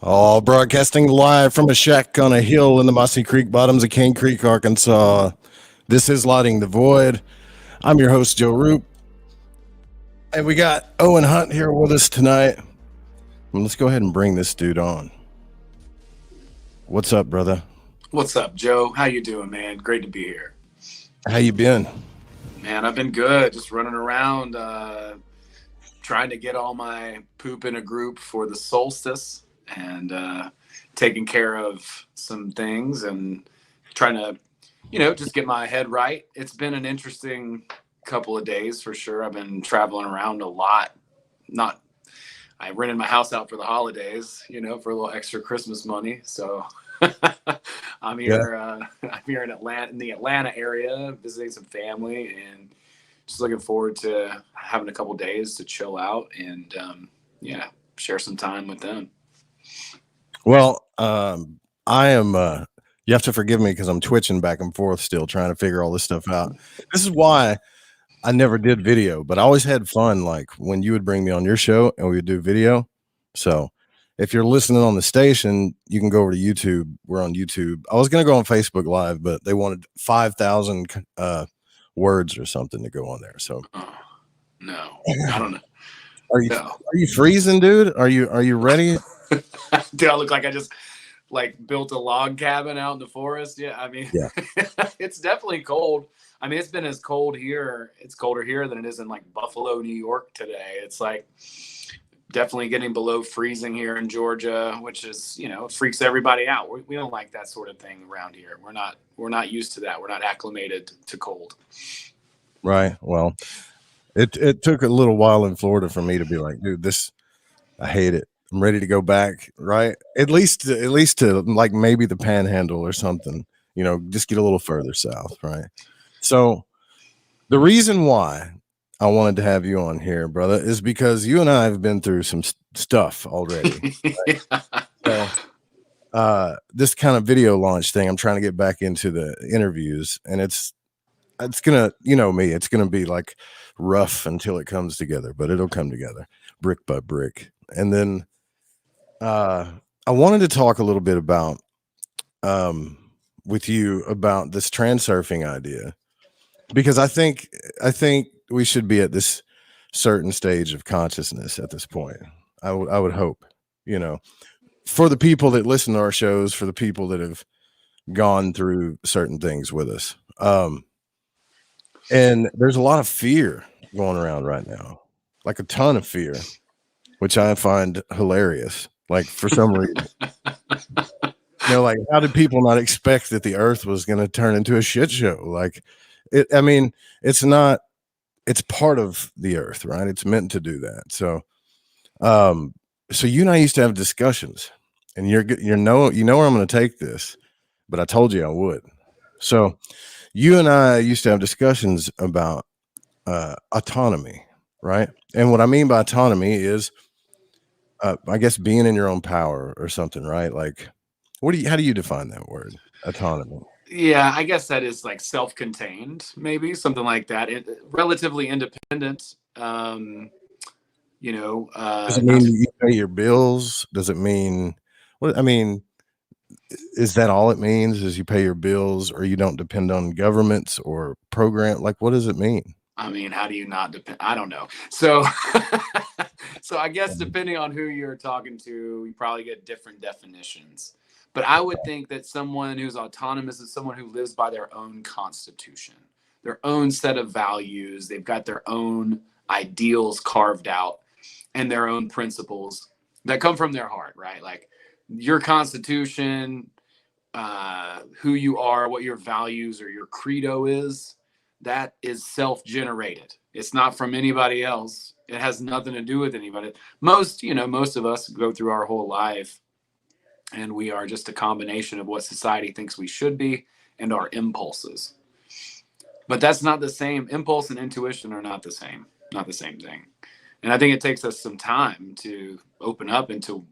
All broadcasting live from a shack on a hill in the Mossy Creek bottoms of Cane Creek, Arkansas. This is Lighting the Void. I'm your host, Joe Roop. And we got Owen Hunt here with us tonight. And let's go ahead and bring this dude on. What's up, brother? What's up, Joe? How you doing, man? Great to be here. How you been? Man, I've been good. Just running around, trying to get all my poop in a group for the solstice and taking care of some things and trying to, just get my head right. It's been an interesting couple of days for sure. I've been traveling around a lot. I rented my house out for the holidays, for a little extra Christmas money. So I'm here in Atlanta, in the Atlanta area, visiting some family and just looking forward to having a couple of days to chill out and, share some time with them. Well, I am, you have to forgive me because I'm twitching back and forth still trying to figure all this stuff out. This is why I never did video, but I always had fun like when you would bring me on your show and we would do video. So if you're listening on the station, you can go over to YouTube. We're on YouTube. I was going to go on Facebook Live, but they wanted 5,000 words or something to go on there. So no, I don't know. Are you freezing, dude? Are you ready? Do I look like I just built a log cabin out in the forest? Yeah, I mean, yeah. It's definitely cold. I mean, it's been as cold here. It's colder here than it is in Buffalo, New York today. It's definitely getting below freezing here in Georgia, which is, freaks everybody out. We don't like that sort of thing around here. We're not used to that. We're not acclimated to cold. Right. Well, it took a little while in Florida for me to be like, dude, I hate it. I'm ready to go back. Right. At least to maybe the Panhandle or something, just get a little further south. Right. So the reason why I wanted to have you on here, brother, is because you and I have been through some stuff already. Right? So, this kind of video launch thing, I'm trying to get back into the interviews, and it's gonna, me, it's gonna be rough until it comes together, but it'll come together brick by brick. And then I wanted to talk a little bit about with you about this transurfing idea, because I think we should be at this certain stage of consciousness at this point. I would hope, for the people that listen to our shows, for the people that have gone through certain things with us. And there's a lot of fear going around right now, a ton of fear, which I find hilarious. For some reason, how did people not expect that the earth was going to turn into a shit show? It's not, it's part of the earth, right? It's meant to do that. So, so you and I used to have discussions, and you know where I'm going to take this, but I told you I would. So you and I used to have discussions about autonomy, right? And what I mean by autonomy is, I guess, being in your own power or something, right? How do you define that word, autonomy? Yeah, I guess that is self-contained, maybe something like that. Relatively independent. Does it mean you pay your bills? Does it mean what? I mean, is that all it means? Is you pay your bills, or you don't depend on governments or program? What does it mean? I mean, how do you not depend? I don't know. So, so I guess depending on who you're talking to, you probably get different definitions. But I would think that someone who's autonomous is someone who lives by their own constitution, their own set of values. They've got their own ideals carved out and their own principles that come from their heart, right? Your constitution, who you are, what your values or your credo is, that is self-generated. It's not from anybody else. It has nothing to do with anybody. Most of us go through our whole life and we are just a combination of what society thinks we should be and our impulses. But that's not the same. Impulse and intuition are not the same thing. And I think it takes us some time to open up and to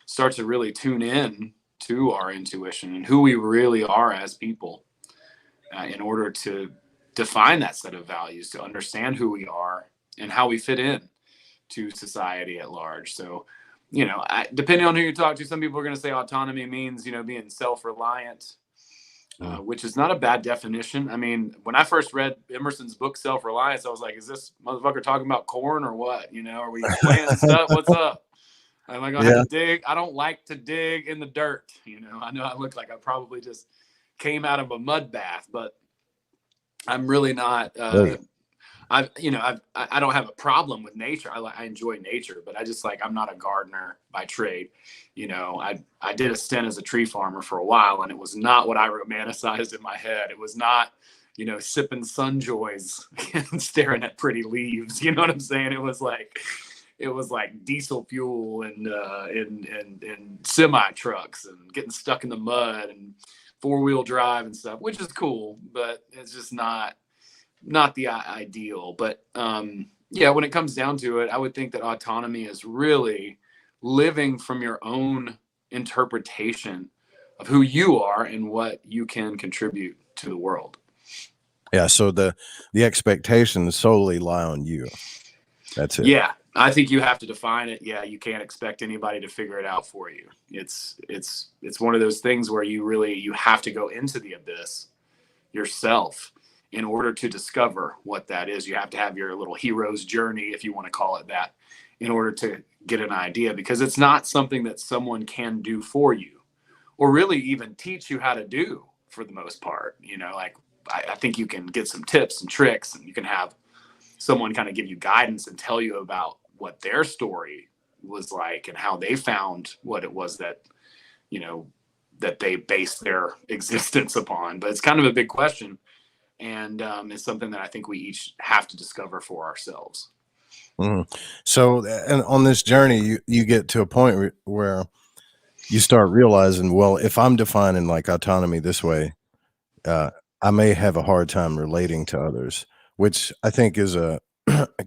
start to really tune in to our intuition and who we really are as people, in order to define that set of values, to understand who we are and how we fit in to society at large. So depending on who you talk to, some people are going to say autonomy means, being self-reliant, which is not a bad definition. I mean, when I first read Emerson's book, Self-Reliance, I was like, is this motherfucker talking about corn or what? Are we planting stuff? What's up? Am I going to have to dig? I don't like to dig in the dirt. I know I look like I probably just came out of a mud bath, but I'm really not. I don't have a problem with nature. I enjoy nature, but I'm not a gardener by trade. I did a stint as a tree farmer for a while, and it was not what I romanticized in my head. It was not, sipping Sunjoys and staring at pretty leaves. You know what I'm saying? It was like diesel fuel and semi trucks and getting stuck in the mud and 4-wheel drive and stuff, which is cool, but it's just not the ideal. But when it comes down to it, I would think that autonomy is really living from your own interpretation of who you are and what you can contribute to the world. Yeah. So the expectations solely lie on you. That's it. Yeah. I think you have to define it. Yeah. You can't expect anybody to figure it out for you. It's one of those things where you have to go into the abyss yourself in order to discover what that is. You have to have your little hero's journey, if you want to call it that, in order to get an idea, because it's not something that someone can do for you or really even teach you how to do for the most part. I think you can get some tips and tricks, and you can have someone kind of give you guidance and tell you about what their story was like and how they found what it was that, that they based their existence upon. But it's kind of a big question. And it's something that I think we each have to discover for ourselves. So, and on this journey, you get to a point where you start realizing, well, if I'm defining like autonomy this way, I may have a hard time relating to others, which I think is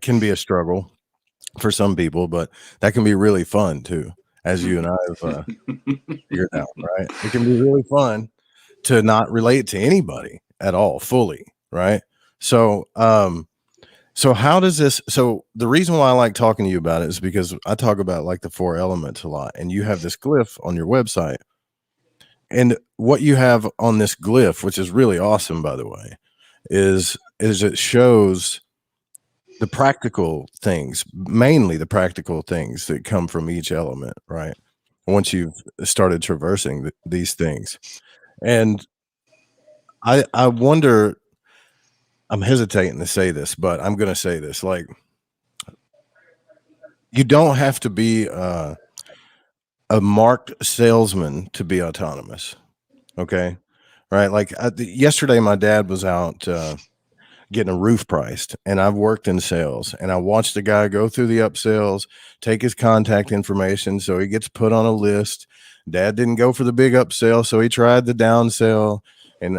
can be a struggle for some people, but that can be really fun too, as you and I have figured out, right? It can be really fun to not relate to anybody at all fully, right? So, so how does this? So the reason why I like talking to you about it is because I talk about like the 4 elements a lot, and you have this glyph on your website, and what you have on this glyph, which is really awesome, by the way, is it shows the practical things, mainly the practical things that come from each element, right? Once you've started traversing these things, and I wonder. I'm hesitating to say this, but I'm going to say this. Like, you don't have to be a marked salesman to be autonomous. Okay. Right. Like yesterday, my dad was out getting a roof priced, and I've worked in sales, and I watched the guy go through the upsells, take his contact information. So he gets put on a list. Dad didn't go for the big upsell, so he tried the downsell. And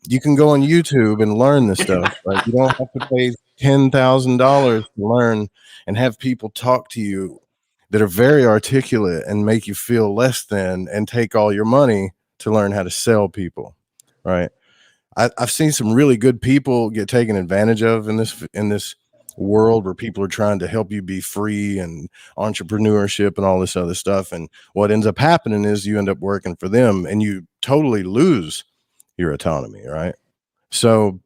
you can go on YouTube and learn this stuff. Right? You don't have to pay $10,000 to learn and have people talk to you that are very articulate and make you feel less than and take all your money to learn how to sell people. Right. I've seen some really good people get taken advantage of in this world where people are trying to help you be free and entrepreneurship and all this other stuff. And what ends up happening is you end up working for them and you totally lose your autonomy, right? So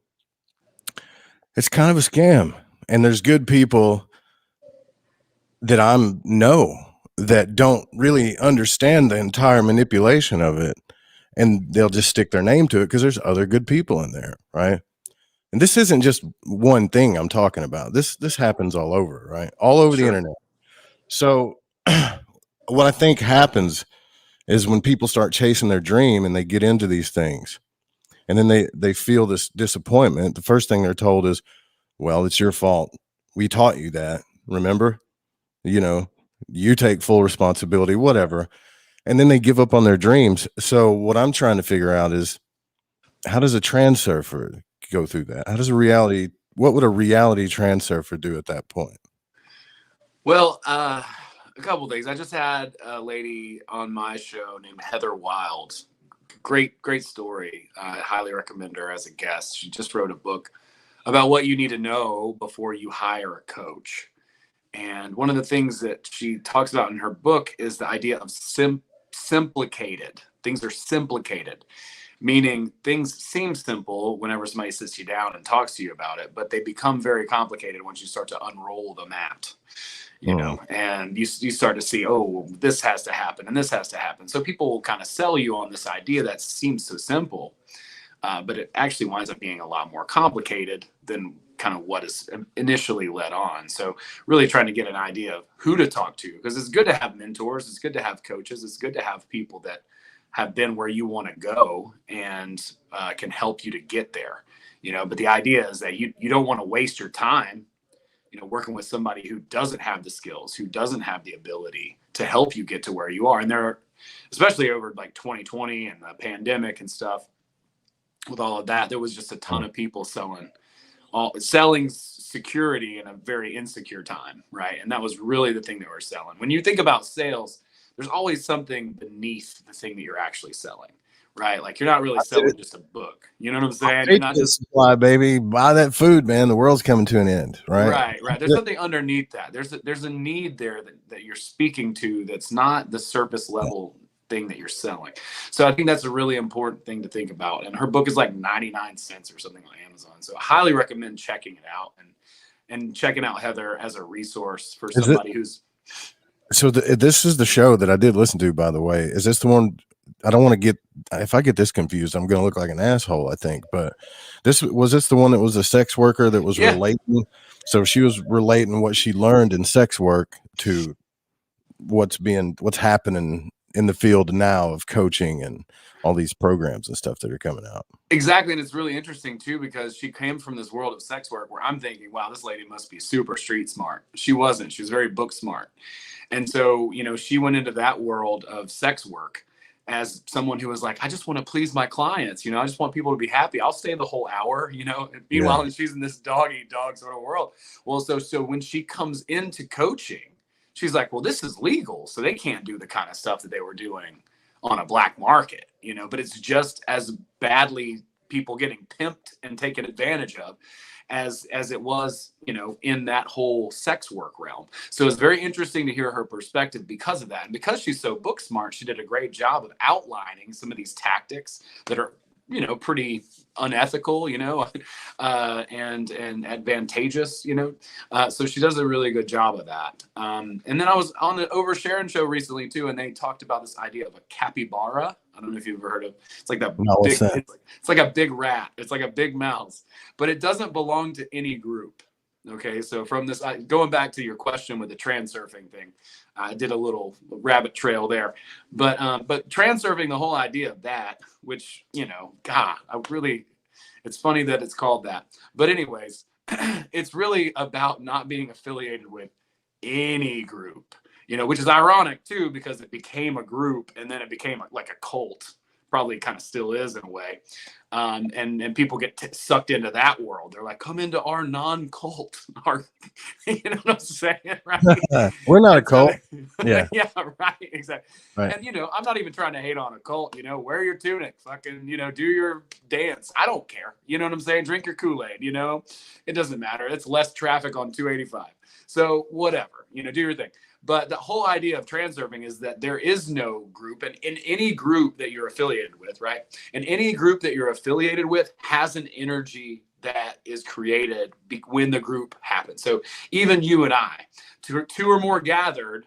it's kind of a scam. And there's good people that know that don't really understand the entire manipulation of it. And they'll just stick their name to it because there's other good people in there, right? And this isn't just one thing I'm talking about. This happens all over, right? All over the internet. So what I think happens is when people start chasing their dream and they get into these things, and then they feel this disappointment, the first thing they're told is, well, it's your fault. We taught you that. Remember? You take full responsibility, whatever. And then they give up on their dreams. So what I'm trying to figure out is, how does a transurfer go through that? What would a reality transurfer do at that point? Well, a couple things. I just had a lady on my show named Heather Wild. Great story. I highly recommend her as a guest. She just wrote a book about what you need to know before you hire a coach. And one of the things that she talks about in her book is the idea of simplicated. Things are simplicated, meaning things seem simple whenever somebody sits you down and talks to you about it, but they become very complicated once you start to unroll the mat, you know, and you start to see, oh, well, this has to happen and this has to happen. So people will kind of sell you on this idea that seems so simple, but it actually winds up being a lot more complicated than kind of what is initially led on. So really trying to get an idea of who to talk to, because it's good to have mentors, it's good to have coaches, it's good to have people that have been where you want to go and can help you to get there, you know. But the idea is that you don't want to waste your time, you know, working with somebody who doesn't have the skills, who doesn't have the ability to help you get to where you are. And there are, especially over like 2020 and the pandemic and stuff, with all of that, there was just a ton of people selling security in a very insecure time, right? And that was really the thing they were selling. When you think about sales, there's always something beneath the thing that you're actually selling, right? Like you're not really selling just a book. You know what I'm saying? You're not just supply, baby. Buy that food, man. The world's coming to an end, right? Right. There's something underneath that. There's a need there that you're speaking to that's not the surface level thing that you're selling. So I think that's a really important thing to think about. And her book is like 99 cents or something on Amazon. So I highly recommend checking it out and checking out Heather as a resource for somebody who's. So this is the show that I did listen to, by the way. Is this the one? I don't want to get, if I get this confused, I'm going to look like an asshole, I think. But this the one that was a sex worker that was relating. So she was relating what she learned in sex work to what's happening in the field now of coaching and all these programs and stuff that are coming out. Exactly. And it's really interesting too, because she came from this world of sex work where I'm thinking, wow, this lady must be super street smart. She wasn't. She was very book smart. And so, you know, she went into that world of sex work as someone who was like, I just want to please my clients. You know, I just want people to be happy. I'll stay the whole hour, you know, and meanwhile, she's in this dog eat dog sort of world. Well, so when she comes into coaching, she's like, well, this is legal. So they can't do the kind of stuff that they were doing on a black market, you know, but it's just as badly people getting pimped and taken advantage of as it was, you know, in that whole sex work realm. So it's very interesting to hear her perspective because of that. And because she's so book smart, she did a great job of outlining some of these tactics that are, you know, pretty unethical, you know, and advantageous, you know. So she does a really good job of that. And then I was on the Oversharing show recently too, and they talked about this idea of a capybara. I don't know if you've ever heard of. It's like it's like a big rat. It's like a big mouse, but it doesn't belong to any group. Okay, so from this, going back to your question with the Transurfing thing, I did a little rabbit trail there, but Transurfing, the whole idea of that, which, you know, God, it's funny that it's called that. But anyways, it's really about not being affiliated with any group, you know, which is ironic too, because it became a group and then it became like a cult, probably kind of still is in a way. And people get sucked into that world. They're like, come into our non-cult, you know what I'm saying? Right? We're not a cult. Yeah, right, exactly. Right. And, you know, I'm not even trying to hate on a cult, you know, wear your tunic, fucking, you know, do your dance. I don't care. You know what I'm saying? Drink your Kool-Aid, you know, it doesn't matter. It's less traffic on 285. So whatever, you know, do your thing. But the whole idea of Transurfing is that there is no group, and in any group that you're affiliated with, right? And any group that you're affiliated with has an energy that is created when the group happens. So even you and I, two or more gathered,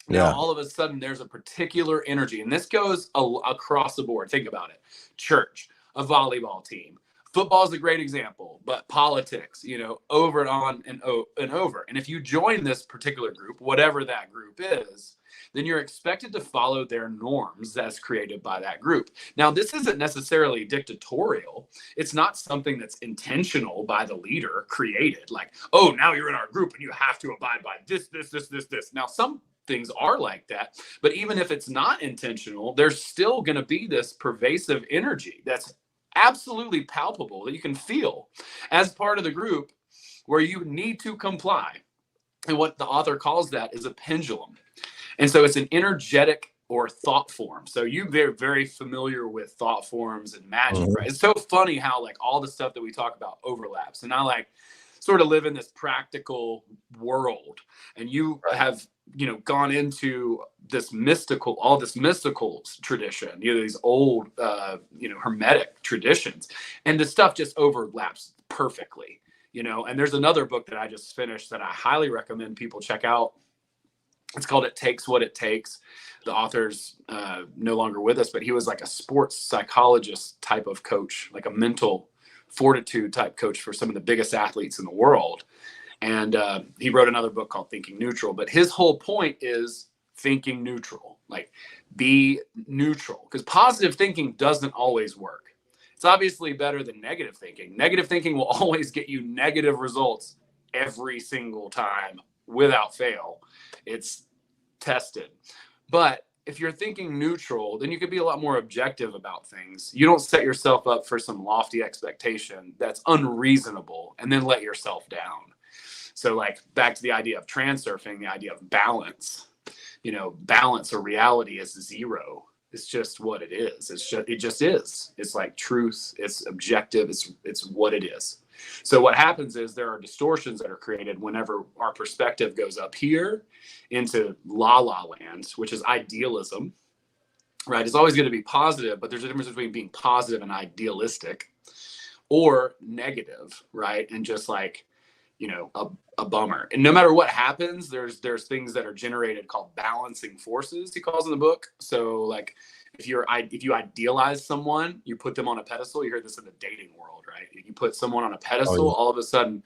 now all of a sudden there's a particular energy, and this goes across the board. Think about it. Church, a volleyball team. Football is a great example, but politics, you know, over and on and over. And if you join this particular group, whatever that group is, then you're expected to follow their norms that's created by that group. Now, this isn't necessarily dictatorial. It's not something that's intentional by the leader created, like, oh, now you're in our group and you have to abide by this. Now, some things are like that, but even if it's not intentional, there's still going to be this pervasive energy that's absolutely palpable that you can feel as part of the group where you need to comply. And what the author calls that is a pendulum. And so it's an energetic or thought form. So you're very, very familiar with thought forms and magic, right? It's so funny how like all the stuff that we talk about overlaps. And I like, sort of live in this practical world, and you have, you know, gone into this mystical, all this mystical tradition, you know, these old, you know, hermetic traditions, and the stuff just overlaps perfectly, you know. And there's another book that I just finished that I highly recommend people check out. It's called It Takes What It Takes. The author's no longer with us, but he was like a sports psychologist type of coach, like a mental fortitude type coach for some of the biggest athletes in the world. And he wrote another book called Thinking Neutral. But his whole point is thinking neutral, like be neutral, because positive thinking doesn't always work. It's obviously better than negative thinking. Negative thinking will always get you negative results every single time without fail. It's tested. But if you're thinking neutral, then you can be a lot more objective about things. You don't set yourself up for some lofty expectation that's unreasonable and then let yourself down. So like back to the idea of transurfing, the idea of balance, you know, balance or reality is zero. It's just what it is. It just is. It's like truth. It's objective. It's what it is. So what happens is there are distortions that are created whenever our perspective goes up here into la la land, which is idealism, right? It's always going to be positive, but there's a difference between being positive and idealistic, or negative, right? And just like, you know, a bummer. And no matter what happens, there's things that are generated called balancing forces, he calls in the book. So like if you idealize someone, you put them on a pedestal. You hear this in the dating world, right? You put someone on a pedestal, all of a sudden,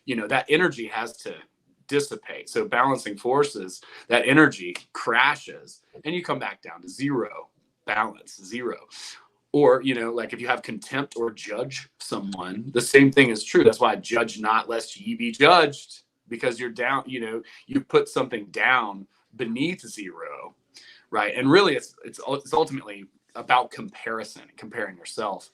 you know, that energy has to dissipate. So balancing forces, that energy crashes and you come back down to zero, balance, zero. Or, you know, like if you have contempt or judge someone, the same thing is true. That's why judge not lest ye be judged, because you're down, you know, you put something down beneath zero, right? And really it's ultimately about comparison, comparing yourself,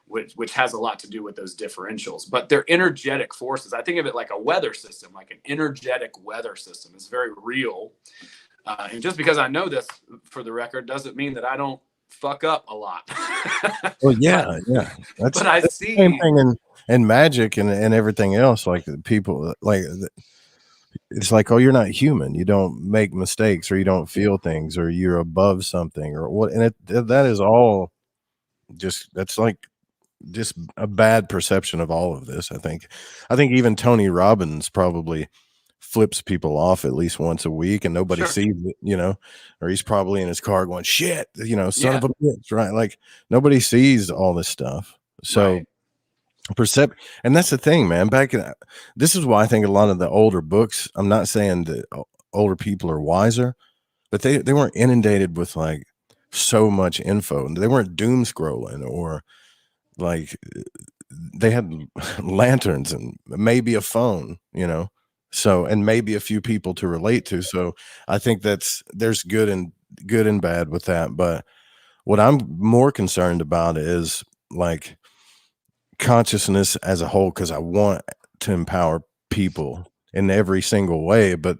which has a lot to do with those differentials. But they're energetic forces. I think of it like a weather system, like an energetic weather system. It's very real. And just because I know this, for the record, doesn't mean that I don't fuck up a lot. Well, yeah, yeah. But I that's see the same thing in magic and everything else. Like people, like it's like, oh, you're not human. You don't make mistakes, or you don't feel things, or you're above something, or what. And that is all that's like just a bad perception of all of this. I think even Tony Robbins probably flips people off at least once a week and nobody sees it, you know, or he's probably in his car going, shit, you know, son of a bitch, right? Like nobody sees all this stuff. So and that's the thing, man. This is why I think a lot of the older books, I'm not saying that older people are wiser, but they weren't inundated with like so much info, and they weren't doom scrolling, or like they had lanterns and maybe a phone, you know, so, and maybe a few people to relate to. So I think there's good and bad with that. But what I'm more concerned about is like consciousness as a whole, because I want to empower people in every single way. But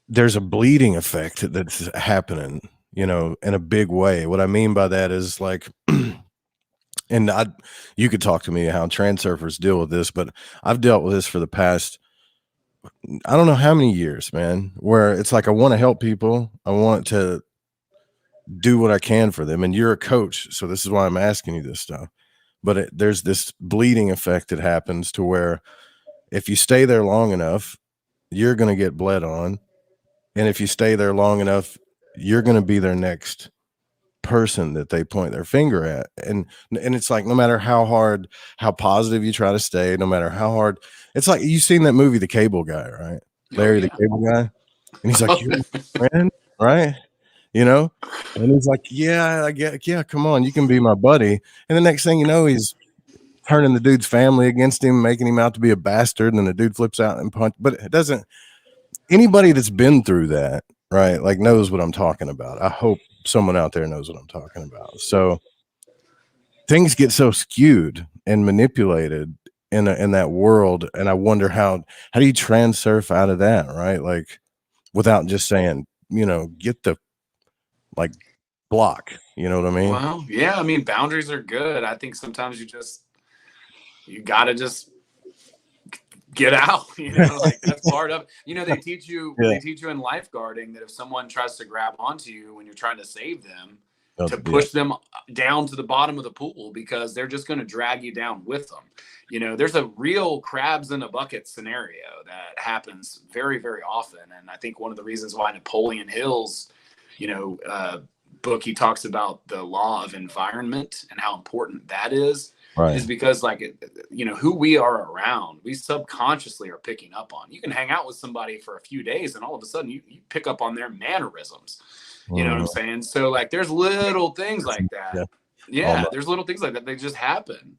there's a bleeding effect that's happening, you know, in a big way. What I mean by that is like, and you could talk to me how transurfers deal with this, but I've dealt with this for the past, I don't know how many years, man, where it's like, I want to help people. I want to do what I can for them. And you're a coach, so this is why I'm asking you this stuff. But there's this bleeding effect that happens to where if you stay there long enough, you're going to get bled on. And if you stay there long enough, you're going to be their next person that they point their finger at. And it's like, no matter how hard, how positive you try to stay, no matter how hard, it's like, you've seen that movie, The Cable Guy, right? Larry, the Cable Guy. And he's like, you're my friend, right? You know? And he's like, yeah, I get, yeah, come on, you can be my buddy. And the next thing you know, he's turning the dude's family against him, making him out to be a bastard. And then the dude flips out and punch. But it doesn't, anybody that's been through that, right, like knows what I'm talking about. I hope someone out there knows what I'm talking about. So things get so skewed and manipulated in that world, and I wonder how do you transurf out of that, right? Like without just saying, you know, get the like block, you know what I mean? Well, yeah, I mean, boundaries are good. I think sometimes you just you got to just get out, like that's part of, they teach you in lifeguarding that if someone tries to grab onto you when you're trying to save them, to push them down to the bottom of the pool, because they're just going to drag you down with them. There's a real crabs in a bucket scenario that happens very, very often. And I think one of the reasons why Napoleon Hill's, book, he talks about the law of environment and how important that is because who we are around, we subconsciously are picking up on. You can hang out with somebody for a few days and all of a sudden you pick up on their mannerisms. You know what I'm saying? So like there's little things like that. Yeah, there's little things like that. They just happen,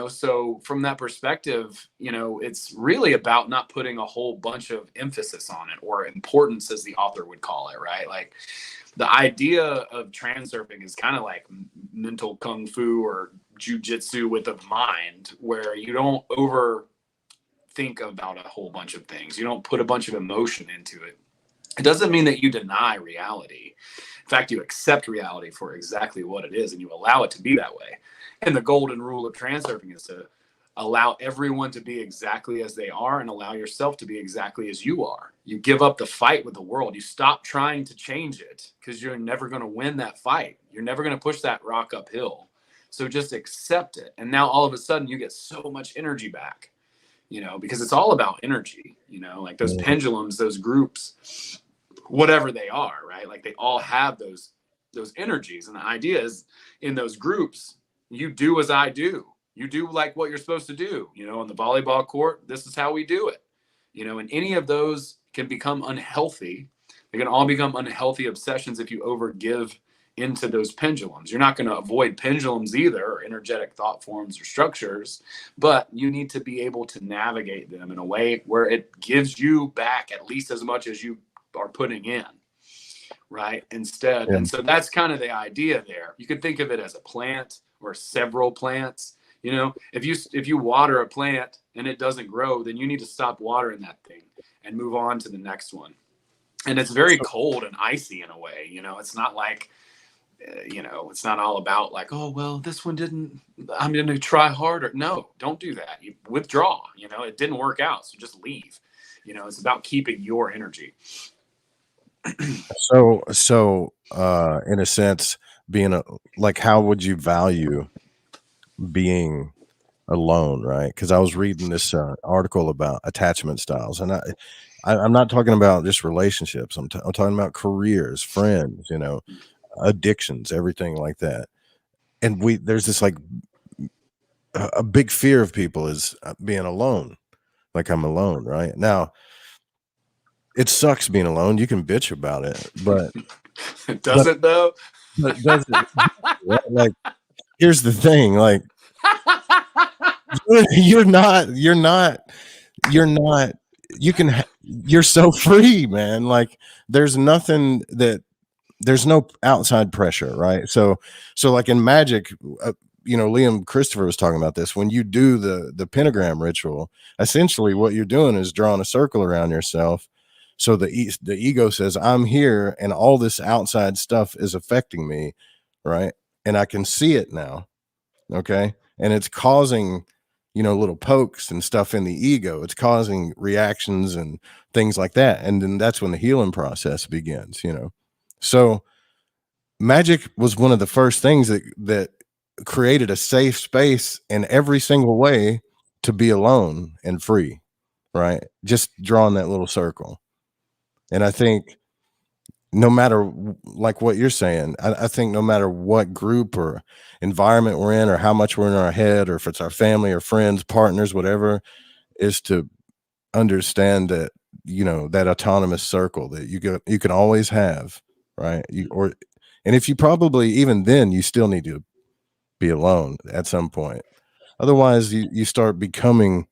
so from that perspective, it's really about not putting a whole bunch of emphasis on it, or importance, as the author would call it, right? Like the idea of transurfing is kind of like mental kung fu or jujitsu with a mind, where you don't overthink about a whole bunch of things. You don't put a bunch of emotion into it. It doesn't mean that you deny reality. In fact, you accept reality for exactly what it is, and you allow it to be that way. And the golden rule of transurfing is to allow everyone to be exactly as they are, and allow yourself to be exactly as you are. You give up the fight with the world. You stop trying to change it, because you're never going to win that fight. You're never going to push that rock uphill. So just accept it. And now all of a sudden you get so much energy back, because it's all about energy, like those pendulums, those groups, whatever they are, right? Like they all have those energies. And the idea is, in those groups, you do as I do. You do like what you're supposed to do, on the volleyball court. This is how we do it, and any of those can become unhealthy. They can all become unhealthy obsessions if you overgive into those pendulums. You're not going to avoid pendulums either, or energetic thought forms or structures, but you need to be able to navigate them in a way where it gives you back at least as much as you are putting in, right? Instead. And so that's kind of the idea there. You could think of it as a plant or several plants. If you water a plant and it doesn't grow, then you need to stop watering that thing and move on to the next one. And it's very cold and icy in a way. It's not like, it's not all about like, oh, well, this one didn't, I'm going to try harder. No, don't do that. You withdraw. It didn't work out, so just leave. It's about keeping your energy. So in a sense, being like, how would you value being alone, right? Because I was reading this article about attachment styles, and I'm not talking about just relationships. I'm talking about careers, friends, addictions, everything like that. And there's this like a big fear of people is being alone. Like, I'm alone, right? Now, it sucks being alone. You can bitch about it, but does it though? But does it? Like, here's the thing, like, you're not, you're so free, man. Like, there's nothing there's no outside pressure, right? So like in magic, Liam Christopher was talking about this. When you do the pentagram ritual, essentially what you're doing is drawing a circle around yourself. So the ego says, I'm here and all this outside stuff is affecting me, right? And I can see it now. Okay. And it's causing, little pokes and stuff in the ego. It's causing reactions and things like that. And then that's when the healing process begins, So magic was one of the first things that created a safe space in every single way to be alone and free, right? Just drawing that little circle. And I think no matter, like what you're saying, I think no matter what group or environment we're in, or how much we're in our head, or if it's our family or friends, partners, whatever, is to understand that, that autonomous circle that you can always have, right? And if you probably, even then, you still need to be alone at some point. Otherwise, you start becoming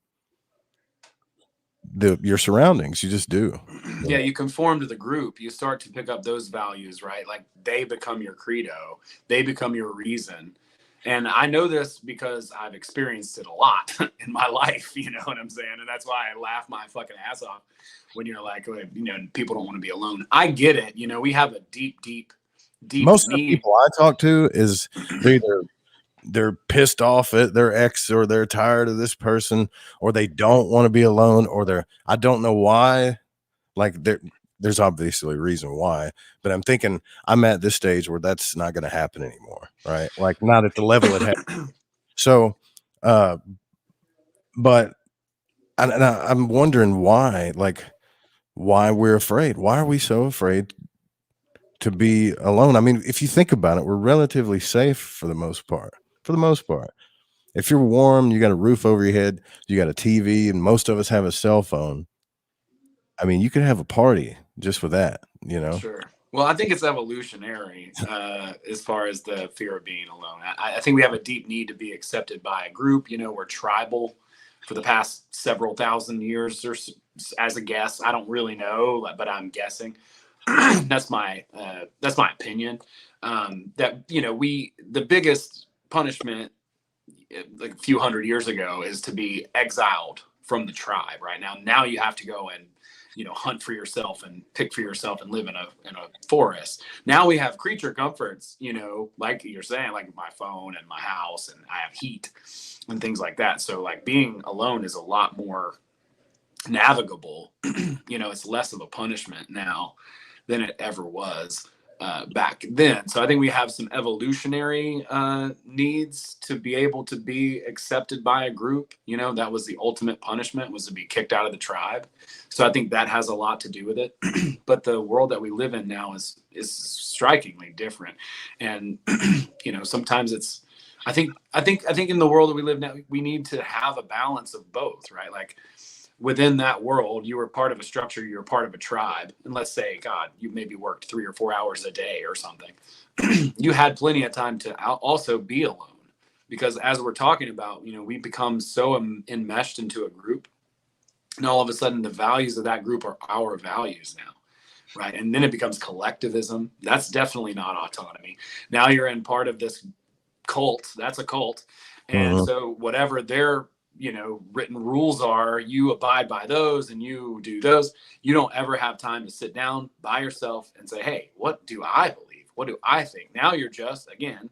your surroundings. You just do. Yeah, you conform to the group. You start to pick up those values, right? Like they become your credo. They become your reason. And I know this because I've experienced it a lot in my life, you know what I'm saying? And that's why I laugh my fucking ass off when you're like, people don't want to be alone. I get it. We have a deep Most need. of the people I talk to is they're either they're pissed off at their ex, or they're tired of this person, or they don't want to be alone, or I don't know why. Like there's obviously a reason why, but I'm thinking I'm at this stage where that's not going to happen anymore, right? Like not at the level it had. So, but I'm wondering why, like why we're afraid. Why are we so afraid to be alone? I mean, if you think about it, we're relatively safe for the most part. For the most part. If you're warm, you got a roof over your head, you got a TV, and most of us have a cell phone. I mean, you could have a party just for that, you know? Sure. Well, I think it's evolutionary as far as the fear of being alone. I think we have a deep need to be accepted by a group. You know, we're tribal for the past several thousand years, or as a guess. I don't really know, but I'm guessing. That's my opinion. That the biggest punishment like a few hundred years ago is to be exiled from the tribe. Right now you have to go and hunt for yourself and pick for yourself and live in a forest. Now we have creature comforts, like you're saying, like my phone and my house, and I have heat and things like that. So like being alone is a lot more navigable. It's less of a punishment now than it ever was back then. So I think we have some evolutionary needs to be able to be accepted by a group. That was the ultimate punishment, was to be kicked out of the tribe. So I think that has a lot to do with it. But the world that we live in now is strikingly different. And sometimes it's I think in the world that we live now, we need to have a balance of both, right? Like within that world, you were part of a structure, you were part of a tribe. And let's say, God, you maybe worked 3 or 4 hours a day or something. You had plenty of time to also be alone. Because as we're talking about, we become so enmeshed into a group. And all of a sudden, the values of that group are our values now. Right. And then it becomes collectivism. That's definitely not autonomy. Now you're in part of this cult. That's a cult. And so whatever their written rules are, you abide by those and you do those. You don't ever have time to sit down by yourself and say, hey, what do I believe? What do I think? Now you're just, again,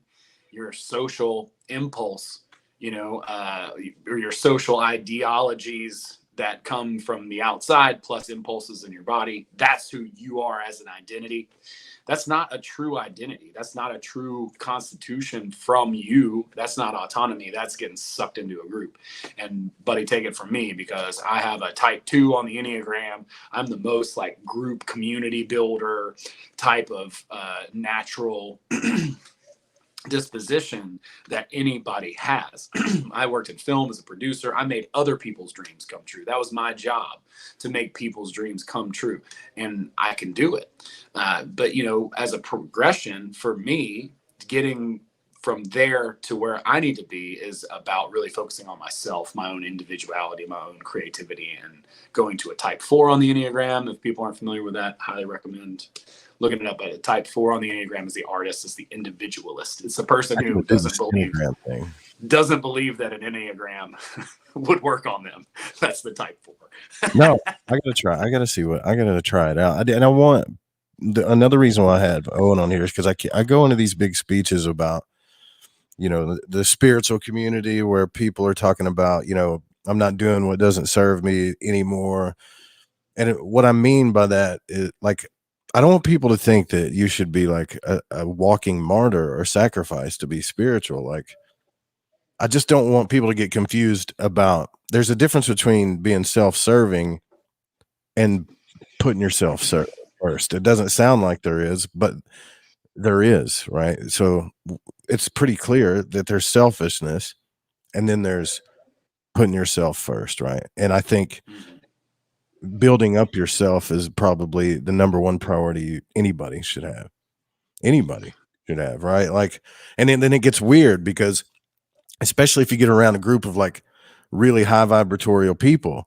your social impulse, or your social ideologies that come from the outside plus impulses in your body. That's who you are as an identity. That's not a true identity. That's not a true constitution from you. That's not autonomy. That's getting sucked into a group. And buddy, take it from me, because I have a type 2 on the Enneagram. I'm the most like group community builder type of natural disposition that anybody has. I worked in film as a producer. I made other people's dreams come true. That was my job, to make people's dreams come true. And I can do it. But, as a progression for me, getting from there to where I need to be is about really focusing on myself, my own individuality, my own creativity, and going to a type 4 on the Enneagram. If people aren't familiar with that, highly recommend looking it up. But a type 4 on the Enneagram is the artist, is the individualist. It's the person who doesn't believe that an Enneagram would work on them. That's the type 4. No, I gotta try. I gotta try it out. And I want another reason why I had Owen on here is because I go into these big speeches about the spiritual community, where people are talking about I'm not doing what doesn't serve me anymore. And what I mean by that is, like, I don't want people to think that you should be like a walking martyr or sacrifice to be spiritual. Like, I just don't want people to get confused about, there's a difference between being self-serving and putting yourself first. It doesn't sound like there is, but there is, right? So it's pretty clear that there's selfishness and then there's putting yourself first, right? And I think building up yourself is probably the number one priority anybody should have. Anybody should have, right? Like, and then it gets weird, because especially if you get around a group of like really high vibratorial people,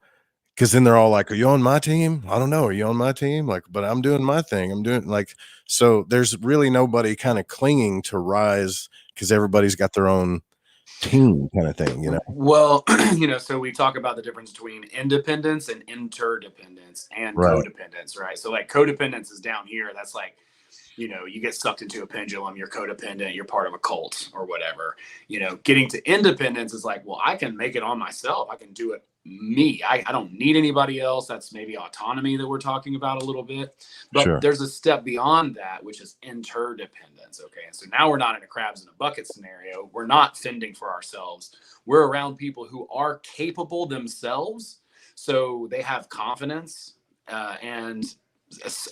because then they're all like, are you on my team? I don't know. Are you on my team? Like, but I'm doing my thing. I'm doing like, so there's really nobody kind of clinging to rise, because everybody's got their own team kind of thing, Well, so we talk about the difference between independence and interdependence and Right. codependence, right? So like codependence is down here. That's like you know, you get sucked into a pendulum, you're codependent, you're part of a cult or whatever. You know, getting to independence is like, well, I can make it on myself. I can do it me. I don't need anybody else. That's maybe autonomy that we're talking about a little bit. But Sure. there's a step beyond that, which is interdependence. Okay. And so now we're not in a crabs in a bucket scenario. We're not fending for ourselves. We're around people who are capable themselves. So they have confidence and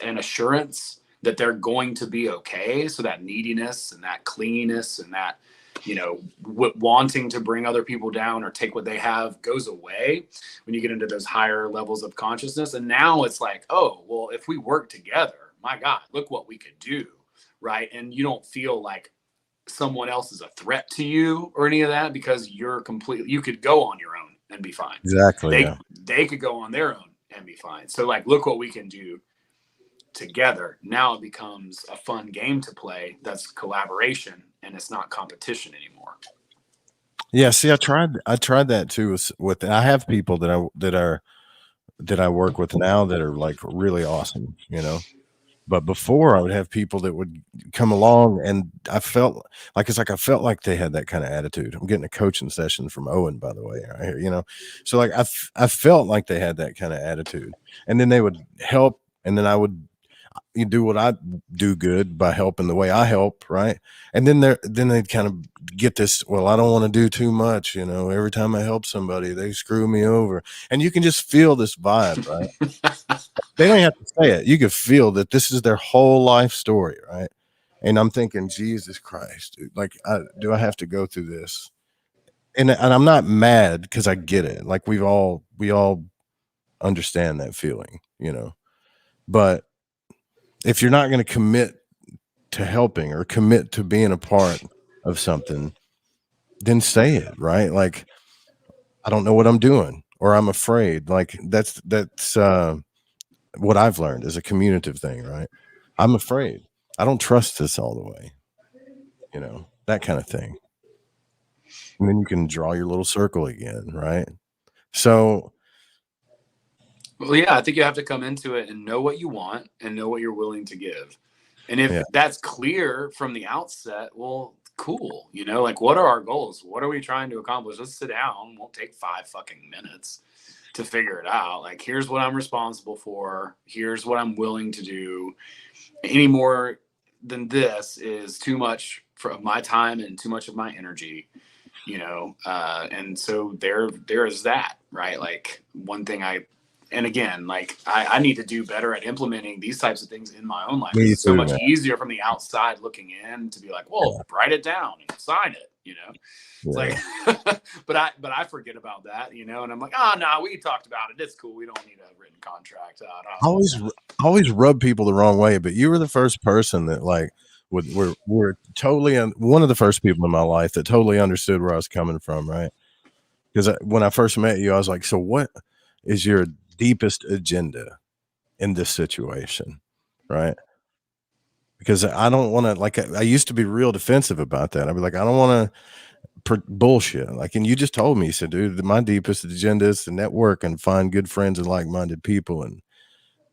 assurance that they're going to be okay. So that neediness and that clinginess and that, you know, wanting to bring other people down or take what they have goes away when you get into those higher levels of consciousness. And now it's like, oh, well, if we work together, my God, look what we could do. Right. And you don't feel like someone else is a threat to you or any of that, because you're completely, you could go on your own and be fine. Exactly. Yeah. They could go on their own and be fine. So like, look what we can do together. Now it becomes a fun game to play. That's collaboration, and it's not competition anymore. Yeah. See, I tried that too with I have people that I work with now that are like really awesome, you know. But before I would have people that would come along and I felt like I felt like they had that kind of attitude. I'm getting a coaching session from Owen, by the way, right here, you know. So like I felt like they had that kind of attitude. And then they would help, and then I would do what I do good by helping the way I help, right? And then they'd kind of get this, well, I don't want to do too much, you know. Every time I help somebody, they screw me over. And you can just feel this vibe, right? They don't have to say it. You could feel that this is their whole life story, right? And I'm thinking, Jesus Christ, dude, like, do I have to go through this? And I'm not mad because I get it. Like we all understand that feeling, you know. But if you're not going to commit to helping or commit to being a part of something, then say it, right? Like, I don't know what I'm doing, or I'm afraid. Like that's what I've learned is a communicative thing, right? I'm afraid. I don't trust this all the way, you know, that kind of thing. And then you can draw your little circle again, right? So, Well, yeah, I think you have to come into it and know what you want and know what you're willing to give. And if yeah, that's clear from the outset, well, cool. You know, like, what are our goals? What are we trying to accomplish? Let's sit down. Won't take 5 fucking minutes to figure it out. Like, here's what I'm responsible for. Here's what I'm willing to do. Any more than this is too much of my time and too much of my energy, you know. And so there is that, right? Like, one thing and again, like, I need to do better at implementing these types of things in my own life, because me it's so too, much man. easier from the outside looking in to be like, well, Yeah, write it down and sign it, you know. It's like, yeah. but I forget about that, you know, and I'm like, oh no, we talked about it. It's cool. We don't need a written contract. I always rub people the wrong way, but you were the first person that like we're totally one of the first people in my life that totally understood where I was coming from, right? Because when I first met you, I was like, so what is your deepest agenda in this situation, right? Because I don't want to, like, I used to be real defensive about that. I'd be like, I don't want to bullshit. Like, and you just told me, you said, dude, my deepest agenda is to network and find good friends and like-minded people and